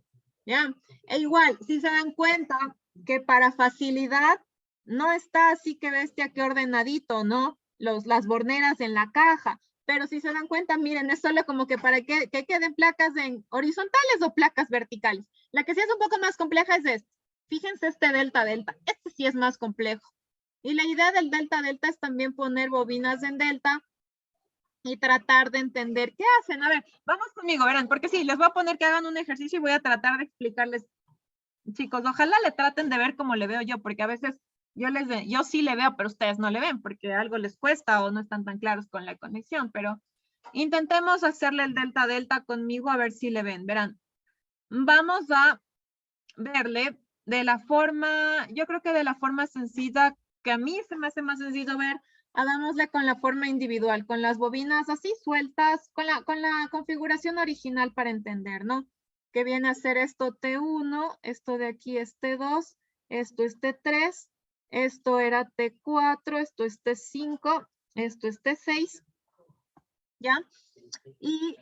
¿ya? E igual, si se dan cuenta que para facilidad no está así que bestia que ordenadito, ¿no? Las borneras en la caja. Pero si se dan cuenta, miren, es solo como que para que queden placas en horizontales o placas verticales. La que sí es un poco más compleja es esta. Fíjense este delta. Este sí es más complejo. Y la idea del delta es también poner bobinas en delta y tratar de entender qué hacen. A ver, vamos conmigo, verán, porque sí, les voy a poner que hagan un ejercicio y voy a tratar de explicarles. Chicos, ojalá le traten de ver como le veo yo, porque a veces yo sí le veo, pero ustedes no le ven, porque algo les cuesta o no están tan claros con la conexión, pero intentemos hacerle el delta conmigo a ver si le ven. Verán, vamos a verle de la forma, yo creo que de la forma sencilla, que a mí se me hace más sencillo ver, hagámosle con la forma individual, con las bobinas así sueltas, con la configuración original para entender, ¿no? Que viene a ser esto T1, esto de aquí es T2, esto es T3, esto era T4, esto es T5, esto es T6, ¿ya? Y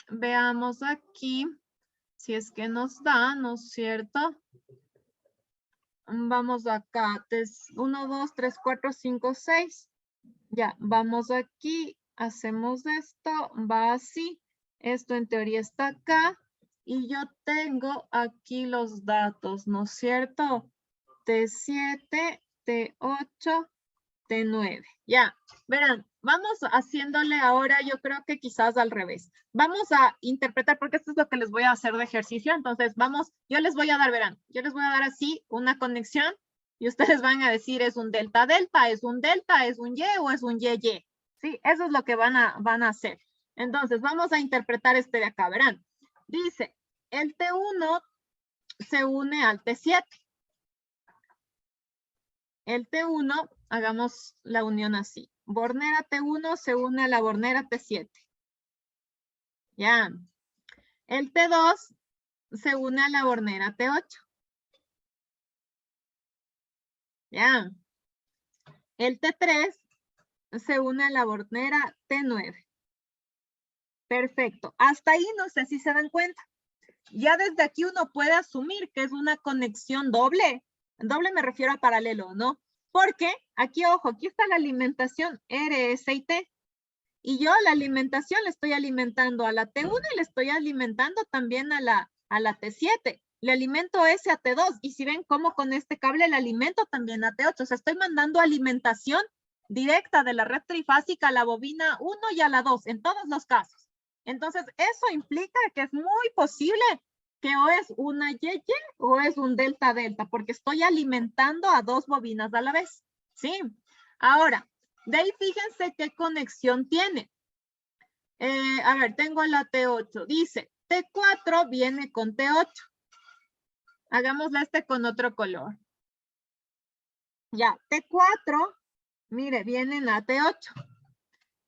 veamos aquí, si es que nos da, ¿no es cierto? Vamos acá, 1, 2, 3, 4, 5, 6. Ya, vamos aquí, hacemos esto, va así. Esto en teoría está acá. Y yo tengo aquí los datos, ¿no es cierto? T7, T8, T9. Ya, verán, vamos haciéndole ahora, yo creo que quizás al revés. Vamos a interpretar, porque esto es lo que les voy a hacer de ejercicio. Entonces, vamos, yo les voy a dar, verán, yo les voy a dar así una conexión y ustedes van a decir es un delta, es un delta, es un y o es un y. Sí, eso es lo que van a hacer. Entonces, vamos a interpretar este de acá, verán. Dice, el T1 se une al T7. El T1, hagamos la unión así. Bornera T1 se une a la bornera T7. Ya. El T2 se une a la bornera T8. Ya. El T3 se une a la bornera T9. Perfecto. Hasta ahí no sé si se dan cuenta. Ya desde aquí uno puede asumir que es una conexión doble. Doble me refiero a paralelo, ¿no? Porque aquí, ojo, aquí está la alimentación R, S y T. Y yo la alimentación le estoy alimentando a la T1 y le estoy alimentando también a la T7. Le alimento S a T2. Y si ven cómo con este cable le alimento también a T8. O sea, estoy mandando alimentación directa de la red trifásica a la bobina 1 y a la 2, en todos los casos. Entonces, eso implica que es muy posible que o es una Y o es un delta, porque estoy alimentando a dos bobinas a la vez. ¿Sí? Ahora, de ahí fíjense qué conexión tiene. A ver, tengo la T8. Dice, T4 viene con T8. Hagámosla con otro color. Ya, T4, mire, vienen a T8.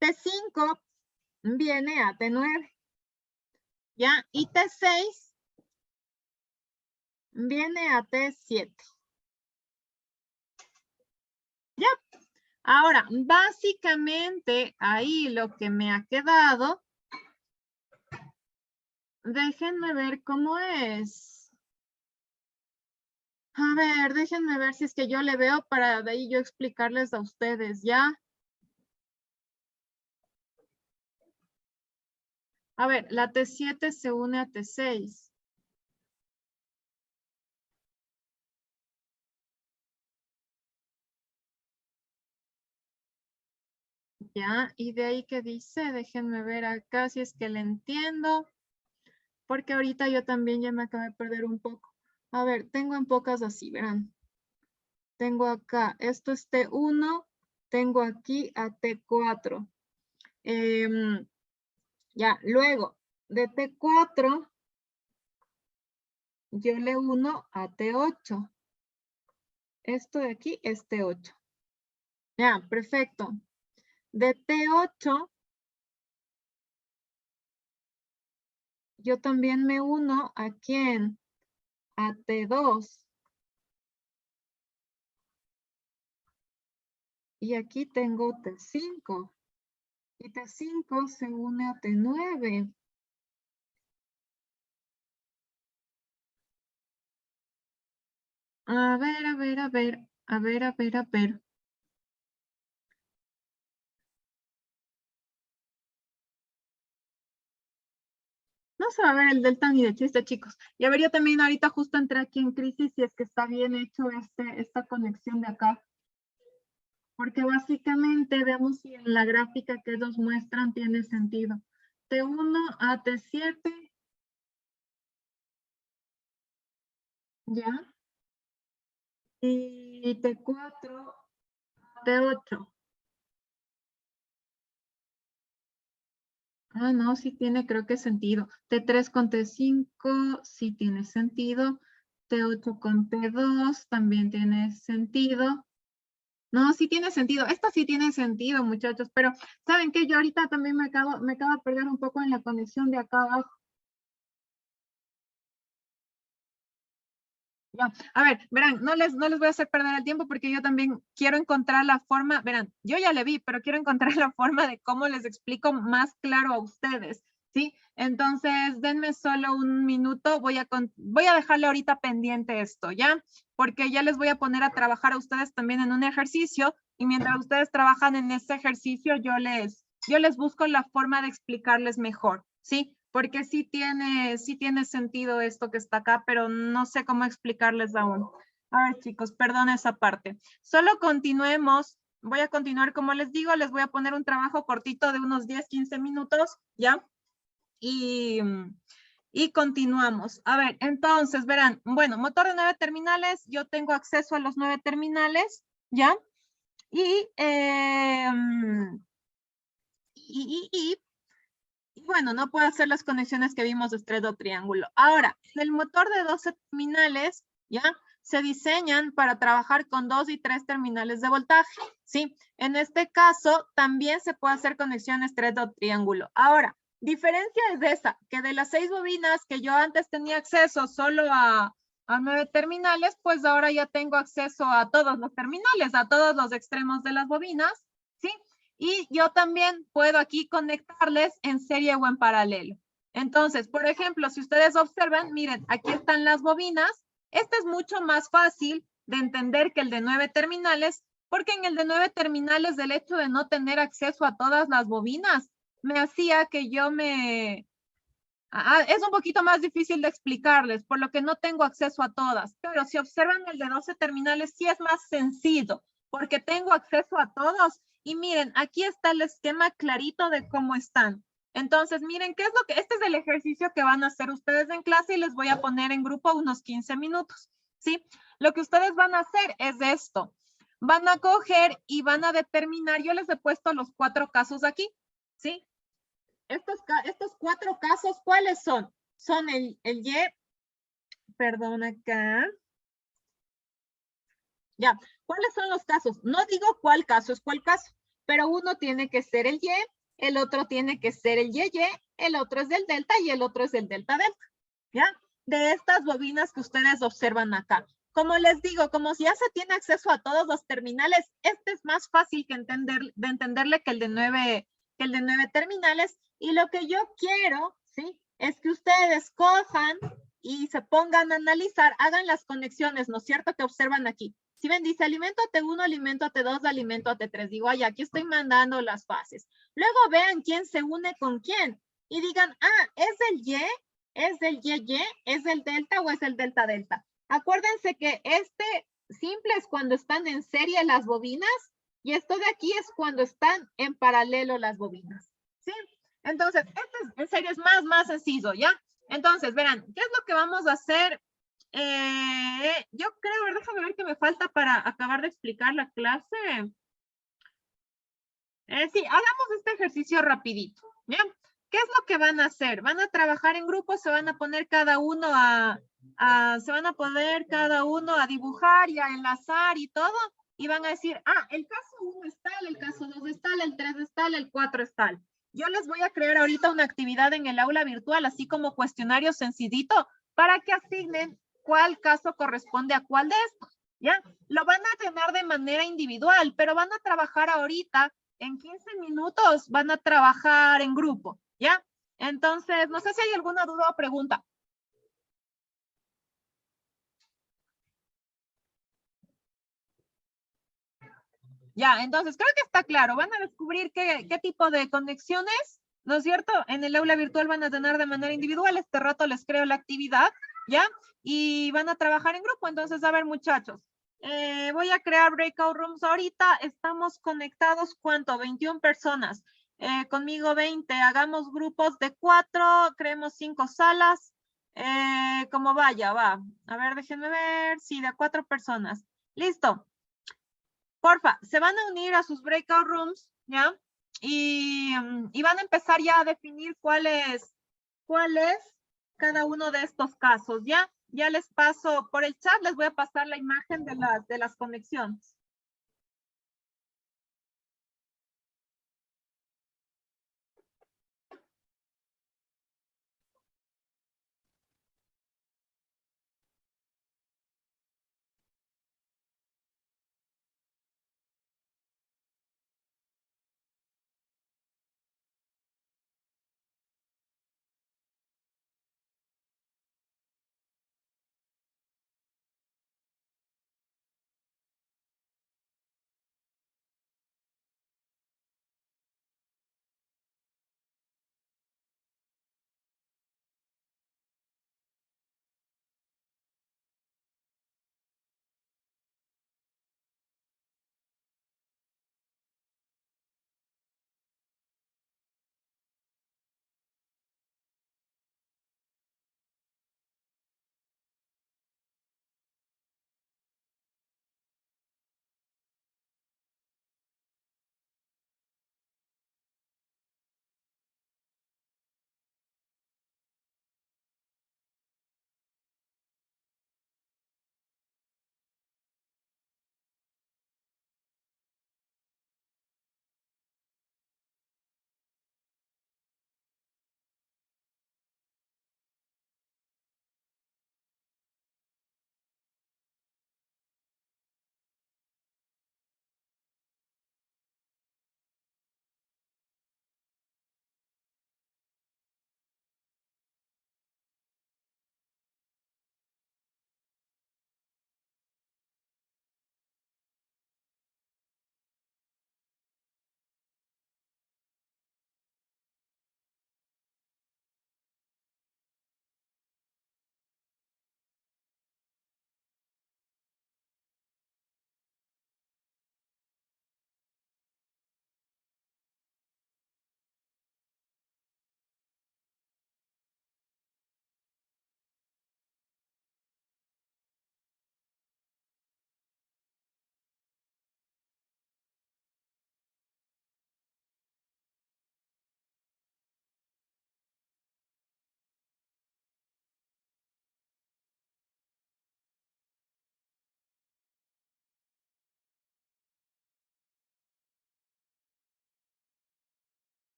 T5 viene a T9. Ya, y T6 viene a T7. Ya. Ahora, básicamente, ahí lo que me ha quedado, déjenme ver cómo es. A ver, déjenme ver si es que yo le veo para de ahí yo explicarles a ustedes, ¿ya? A ver, la T7 se une a T6. Ya, y de ahí que dice, déjenme ver acá si es que le entiendo, porque ahorita yo también ya me acabé de perder un poco. A ver, tengo en pocas así, verán. Tengo acá, esto es T1, tengo aquí a T4. Ya, luego de T4, yo le uno a T8. Esto de aquí es T8. Ya, perfecto. De T8, yo también me uno a quién? A T2. Y aquí tengo T5. Y T5 se une a T9. A ver, a ver, a ver, a ver, a ver, a ver. No se va a ver el delta ni de chiste, chicos. Y a ver, yo también ahorita justo entré aquí en crisis si es que está bien hecho esta conexión de acá. Porque básicamente veamos si en la gráfica que nos muestran tiene sentido. T1 a T7. ¿Ya? Y T4 a T8. Ah, no, sí tiene, creo que sentido. T3 con T5, sí tiene sentido. T8 con T2 también tiene sentido. No, sí tiene sentido. Esto sí tiene sentido, muchachos. Pero, ¿saben qué? Yo ahorita también me acabo de perder un poco en la conexión de acá abajo. Ya, a ver, verán, no les voy a hacer perder el tiempo porque yo también quiero encontrar la forma, verán, yo ya le vi, pero quiero encontrar la forma de cómo les explico más claro a ustedes, ¿sí? Entonces, denme solo un minuto, voy a dejarle ahorita pendiente esto, ¿ya? Porque ya les voy a poner a trabajar a ustedes también en un ejercicio y mientras ustedes trabajan en ese ejercicio, yo les busco la forma de explicarles mejor, ¿sí? Porque sí tiene sentido esto que está acá, pero no sé cómo explicarles aún. A ver, chicos, perdón esa parte. Solo continuemos. Voy a continuar, como les digo, les voy a poner un trabajo cortito de unos 10, 15 minutos, ¿ya? Y continuamos. A ver, entonces, verán, bueno, motor de 9 terminales, yo tengo acceso a los 9 terminales, ¿ya? Y bueno, no puedo hacer las conexiones que vimos de estrecho triángulo. Ahora, el motor de 12 terminales, ¿ya? Se diseñan para trabajar con 2 y 3 terminales de voltaje, ¿sí? En este caso, también se puede hacer conexión estrecho triángulo. Ahora, diferencia es esa, que de las 6 bobinas que yo antes tenía acceso solo a 9 terminales, pues ahora ya tengo acceso a todos los terminales, a todos los extremos de las bobinas, ¿sí? Y yo también puedo aquí conectarles en serie o en paralelo. Entonces, por ejemplo, si ustedes observan, miren, aquí están las bobinas. Este es mucho más fácil de entender que el de 9 terminales, porque en el de 9 terminales, del hecho de no tener acceso a todas las bobinas, me hacía que yo es un poquito más difícil de explicarles, por lo que no tengo acceso a todas. Pero si observan el de 12 terminales, sí es más sencillo, porque tengo acceso a todos. Y miren, aquí está el esquema clarito de cómo están. Entonces, miren, ¿qué es lo que? Este es el ejercicio que van a hacer ustedes en clase y les voy a poner en grupo unos 15 minutos, ¿sí? Lo que ustedes van a hacer es esto. Van a coger y van a determinar, yo les he puesto los 4 casos aquí, ¿sí? Estos 4 casos, ¿cuáles son? Son el Y, perdón acá. Ya, ¿cuáles son los casos? No digo cuál caso es cuál caso, pero uno tiene que ser el Y, el otro tiene que ser el YY, el otro es del delta y el otro es el delta-delta, ¿ya? De estas bobinas que ustedes observan acá. Como les digo, como si ya se tiene acceso a todos los terminales, este es más fácil que entenderle que el de 9 terminales. Y lo que yo quiero, ¿sí? Es que ustedes cojan y se pongan a analizar, hagan las conexiones, ¿no es cierto? Que observan aquí. Si ven, dice alimento a T1, alimento a T2, alimento a T3. Digo, ay, aquí estoy mandando las fases. Luego vean quién se une con quién. y digan, ah, ¿es del Y? ¿Es del Y? ¿Es del delta o es el delta delta? Acuérdense que este simple es cuando están en serie las bobinas y esto de aquí es cuando están en paralelo las bobinas. ¿Sí? Entonces, esto en serio es más sencillo, ¿ya? Entonces, verán, ¿qué es lo que vamos a hacer? Yo creo, a ver, déjame ver qué me falta para acabar de explicar la clase. Sí, hagamos este ejercicio rapidito, ¿ya? ¿Qué es lo que van a hacer? Van a trabajar en grupos, se van a poner cada uno se van a poner cada uno a dibujar y a enlazar y todo, y van a decir, ah, el caso 1 es tal, el caso 2 es tal, el 3 es tal, el 4 es tal. Yo les voy a crear ahorita una actividad en el aula virtual, así como cuestionario sencillito, para que asignen cuál caso corresponde a cuál de estos, ¿ya? Lo van a tener de manera individual, pero van a trabajar ahorita en 15 minutos van a trabajar en grupo, ¿ya? Entonces, no sé si hay alguna duda o pregunta. Ya, entonces creo que está claro. Van a descubrir qué tipo de conexiones, ¿no es cierto? En el aula virtual van a tener de manera individual. Este rato les creo la actividad, ¿ya? Y van a trabajar en grupo. Entonces, a ver, muchachos. Voy a crear breakout rooms ahorita. Estamos conectados, ¿cuánto? 21 personas. Conmigo 20. Hagamos grupos de 4. Creemos 5 salas. Como vaya, va. A ver, déjenme ver. Sí, de 4 personas. Listo. Porfa, se van a unir a sus breakout rooms, ¿ya? Y van a empezar ya a definir cuál es cada uno de estos casos, ¿ya? Ya les paso por el chat, les voy a pasar la imagen de las conexiones.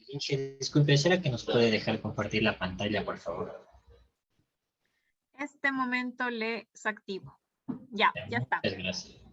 Inge, disculpe, ¿será que nos puede dejar compartir la pantalla, por favor? Este momento le desactivo. Ya está. Muchas gracias.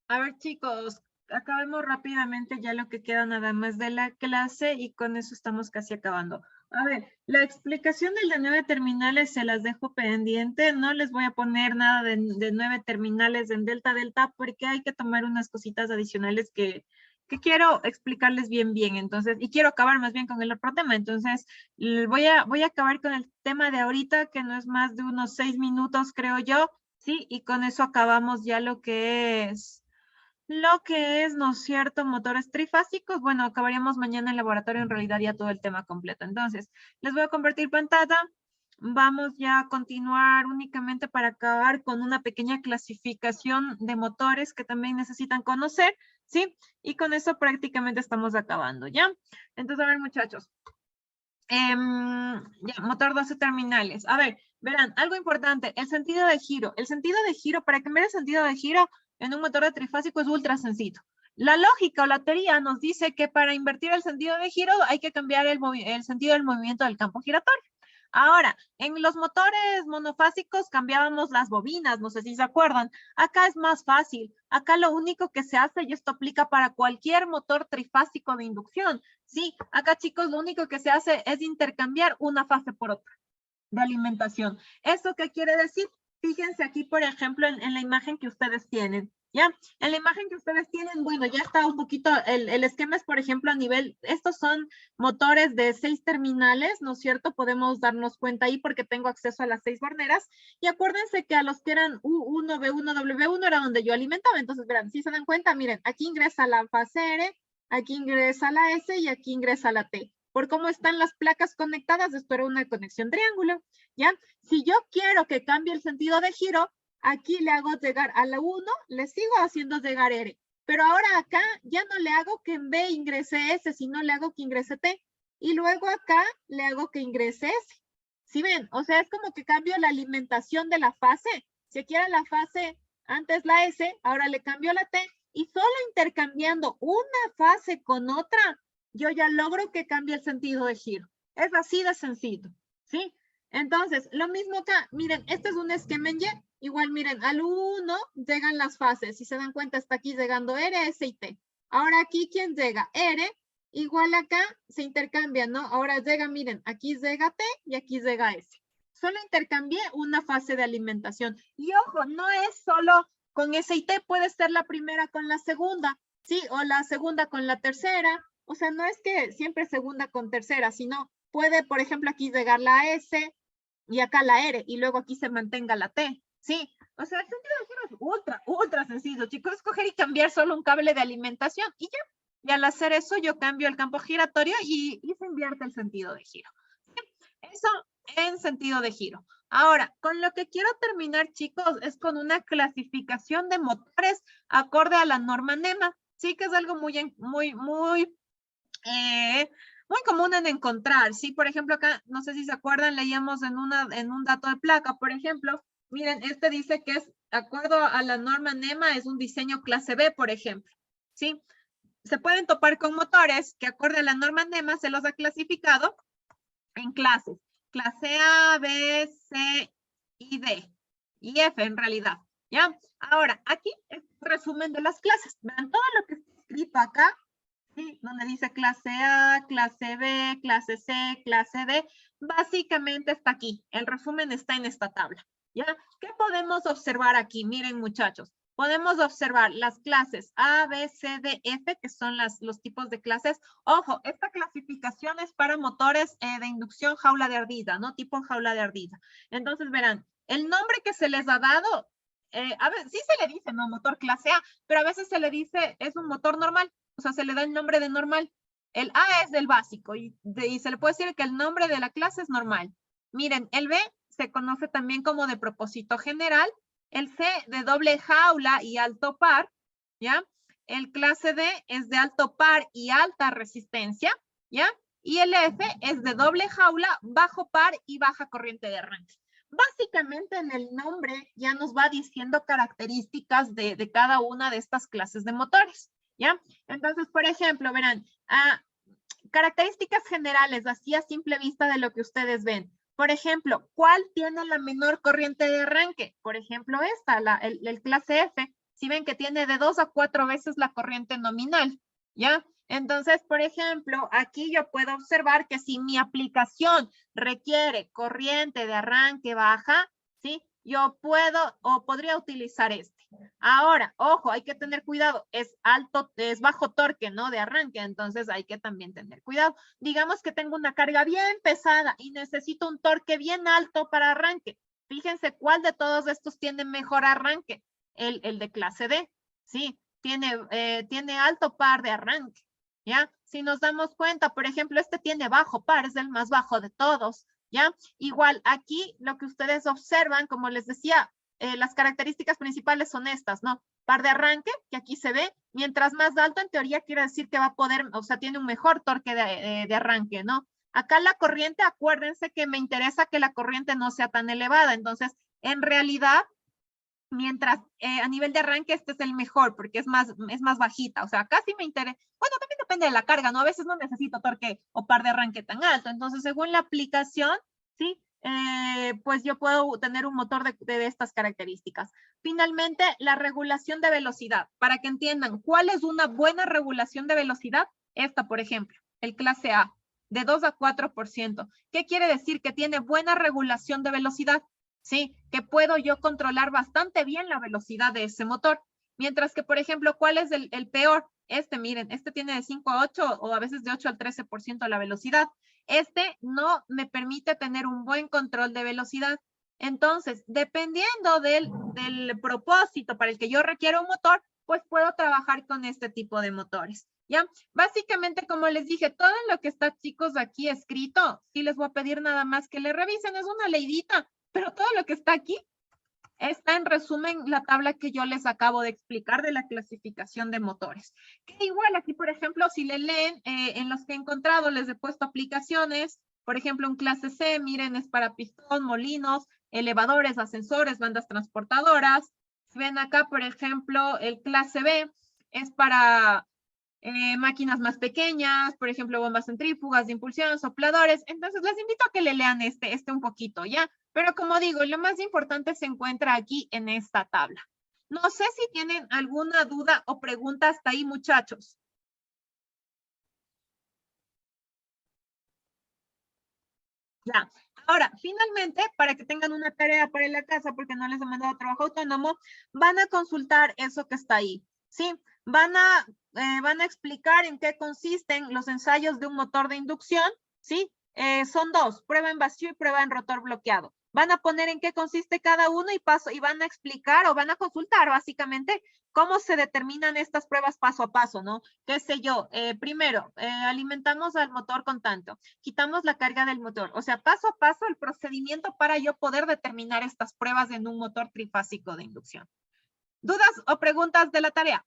A ver, chicos, acabemos rápidamente ya lo que queda nada más de la clase y con eso estamos casi acabando. A ver, la explicación del de 9 terminales se las dejo pendiente. No les voy a poner nada de 9 terminales en delta porque hay que tomar unas cositas adicionales que quiero explicarles bien. Entonces, y quiero acabar más bien con el otro tema. Entonces, voy a acabar con el tema de ahorita, que no es más de unos 6 minutos, creo yo. Sí, y con eso acabamos ya lo que es, ¿no es cierto? Motores trifásicos. Bueno, acabaríamos mañana en laboratorio, en realidad ya todo el tema completo. Entonces, les voy a compartir pantalla. Vamos ya a continuar únicamente para acabar con una pequeña clasificación de motores que también necesitan conocer, ¿sí? Y con eso prácticamente estamos acabando, ¿ya? Entonces, a ver, muchachos. Ya, motor 12 terminales. A ver, verán, algo importante, el sentido de giro. El sentido de giro, para cambiar el sentido de giro en un motor de trifásico es ultra sencillo. La lógica o la teoría nos dice que para invertir el sentido de giro hay que cambiar el sentido del movimiento del campo giratorio. Ahora, en los motores monofásicos cambiábamos las bobinas, no sé si se acuerdan. Acá es más fácil. Acá lo único que se hace, y esto aplica para cualquier motor trifásico de inducción. Sí, acá chicos, lo único que se hace es intercambiar una fase por otra de alimentación. ¿Eso qué quiere decir? Fíjense aquí, por ejemplo, en la imagen que ustedes tienen. ¿Ya? En la imagen que ustedes tienen, bueno, ya está un poquito, el esquema es, por ejemplo, a nivel, estos son motores de 6 terminales, ¿no es cierto? Podemos darnos cuenta ahí porque tengo acceso a las 6 borneras. Y acuérdense que a los que eran U1, B1, W1 era donde yo alimentaba. Entonces, verán, si se dan cuenta, miren, aquí ingresa la fase R, aquí ingresa la S y aquí ingresa la T. Por cómo están las placas conectadas, esto era una conexión triángulo, ¿ya? Si yo quiero que cambie el sentido de giro, aquí le hago llegar a la 1, le sigo haciendo llegar R. Pero ahora acá ya no le hago que en B ingrese S, sino le hago que ingrese T. Y luego acá le hago que ingrese S. ¿Sí ven? O sea, es como que cambio la alimentación de la fase. Si aquí era la fase antes la S, ahora le cambio la T. Y solo intercambiando una fase con otra, yo ya logro que cambie el sentido de giro. Es así de sencillo, ¿sí? Entonces, lo mismo acá. Miren, este es un esquema en Y. Igual, miren, al 1 llegan las fases. Si se dan cuenta, está aquí llegando R, S y T. Ahora aquí, ¿quién llega? R. Igual acá se intercambia, ¿no? Ahora llega, miren, aquí llega T y aquí llega S. Solo intercambié una fase de alimentación. Y ojo, no es solo con S y T, puede ser la primera con la segunda, ¿sí? O la segunda con la tercera. O sea, no es que siempre segunda con tercera, sino puede, por ejemplo, aquí llegar la S y acá la R, y luego aquí se mantenga la T, ¿sí? O sea, el sentido de giro es ultra sencillo, chicos. Escoger y cambiar solo un cable de alimentación y ya. Y al hacer eso, yo cambio el campo giratorio y se invierte el sentido de giro. ¿Sí? Eso en sentido de giro. Ahora, con lo que quiero terminar, chicos, es con una clasificación de motores acorde a la norma NEMA. Sí, que es algo muy común en encontrar, ¿sí? Por ejemplo, acá, no sé si se acuerdan, leíamos en un dato de placa, por ejemplo, miren, este dice que es, acuerdo a la norma NEMA, es un diseño clase B, por ejemplo, ¿sí? Se pueden topar con motores que acorde a la norma NEMA se los ha clasificado en clases, clase A, B, C y D, y F en realidad, ¿ya? Ahora, aquí es un resumen de las clases. Vean todo lo que está escrito acá, ¿sí? Donde dice clase A, clase B, clase C, clase D, básicamente está aquí. El resumen está en esta tabla, ¿ya? ¿Qué podemos observar aquí? Miren, muchachos, podemos observar las clases A, B, C, D, F, que son los tipos de clases. Ojo, esta clasificación es para motores de inducción jaula de ardilla, ¿no? Tipo jaula de ardilla. Entonces, verán, el nombre que se les ha dado, a ver, sí se le dice, ¿no? Motor clase A, pero a veces se le dice, es un motor normal. O sea, se le da el nombre de normal. El A es del básico y se le puede decir que el nombre de la clase es normal. Miren, el B se conoce también como de propósito general. El C de doble jaula y alto par, ¿ya? El clase D es de alto par y alta resistencia, ¿ya? Y el F es de doble jaula, bajo par y baja corriente de arranque. Básicamente en el nombre ya nos va diciendo características de cada una de estas clases de motores. ¿Ya? Entonces, por ejemplo, verán, características generales, así a simple vista de lo que ustedes ven. Por ejemplo, ¿cuál tiene la menor corriente de arranque? Por ejemplo, esta, el clase F. Si ven que tiene de 2 a 4 veces la corriente nominal, ¿ya? Entonces, por ejemplo, aquí yo puedo observar que si mi aplicación requiere corriente de arranque baja, ¿sí? Yo puedo o podría utilizar este. Ahora, ojo, hay que tener cuidado, es bajo torque, ¿no? De arranque, entonces hay que también tener cuidado. Digamos que tengo una carga bien pesada y necesito un torque bien alto para arranque. Fíjense cuál de todos estos tiene mejor arranque. El de clase D, ¿sí? Tiene alto par de arranque, ¿ya? Si nos damos cuenta, por ejemplo, este tiene bajo par, es el más bajo de todos, ¿ya? Igual, aquí lo que ustedes observan, como les decía, las características principales son estas, ¿no? Par de arranque, que aquí se ve, mientras más alto, en teoría quiere decir que va a poder, o sea, tiene un mejor torque de arranque, ¿no? Acá la corriente, acuérdense que me interesa que la corriente no sea tan elevada, entonces, en realidad, mientras a nivel de arranque este es el mejor porque es más bajita, o sea, casi me interesa, bueno, también depende de la carga, ¿no? A veces no necesito torque o par de arranque tan alto, entonces según la aplicación, ¿sí? Pues yo puedo tener un motor de estas características. Finalmente, la regulación de velocidad, para que entiendan cuál es una buena regulación de velocidad, esta, por ejemplo, el clase A, de 2 a 4%. ¿Qué quiere decir? Que tiene buena regulación de velocidad. ¿Sí? Que puedo yo controlar bastante bien la velocidad de ese motor. Mientras que, por ejemplo, ¿cuál es el peor? Miren, este tiene de 5 a 8 o a veces de 8 al 13% la velocidad. Este no me permite tener un buen control de velocidad. Entonces, dependiendo del propósito para el que yo requiero un motor, pues puedo trabajar con este tipo de motores. ¿Ya? Básicamente, como les dije, todo lo que está, chicos, aquí escrito, sí les voy a pedir nada más que le revisen, es una leidita. Pero todo lo que está aquí está en resumen la tabla que yo les acabo de explicar de la clasificación de motores. Que igual aquí, por ejemplo, si le leen en los que he encontrado, les he puesto aplicaciones. Por ejemplo, un clase C, miren, es para pistón, molinos, elevadores, ascensores, bandas transportadoras. Si ven acá, por ejemplo, el clase B es para máquinas más pequeñas, por ejemplo, bombas centrífugas de impulsión, sopladores. Entonces, les invito a que le lean este un poquito, ¿ya? Pero como digo, lo más importante se encuentra aquí en esta tabla. No sé si tienen alguna duda o pregunta hasta ahí, muchachos. Ya. Ahora, finalmente, para que tengan una tarea para la casa, porque no les he mandado trabajo autónomo, van a consultar eso que está ahí, ¿sí? Van a explicar en qué consisten los ensayos de un motor de inducción, ¿sí? Son dos, prueba en vacío y prueba en rotor bloqueado. Van a poner en qué consiste cada uno y van a explicar o van a consultar básicamente cómo se determinan estas pruebas paso a paso, ¿no? Qué sé yo, primero, alimentamos al motor con tanto, quitamos la carga del motor, o sea, paso a paso el procedimiento para yo poder determinar estas pruebas en un motor trifásico de inducción. ¿Dudas o preguntas de la tarea?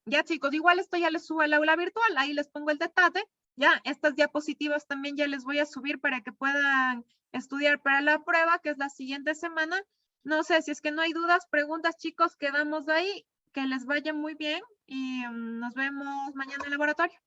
Ya, chicos, igual esto ya les subo al aula virtual, ahí les pongo el detalle. Ya, estas diapositivas también ya les voy a subir para que puedan estudiar para la prueba, que es la siguiente semana. No sé, si es que no hay dudas, preguntas, chicos, quedamos ahí. Que les vaya muy bien y nos vemos mañana en el laboratorio.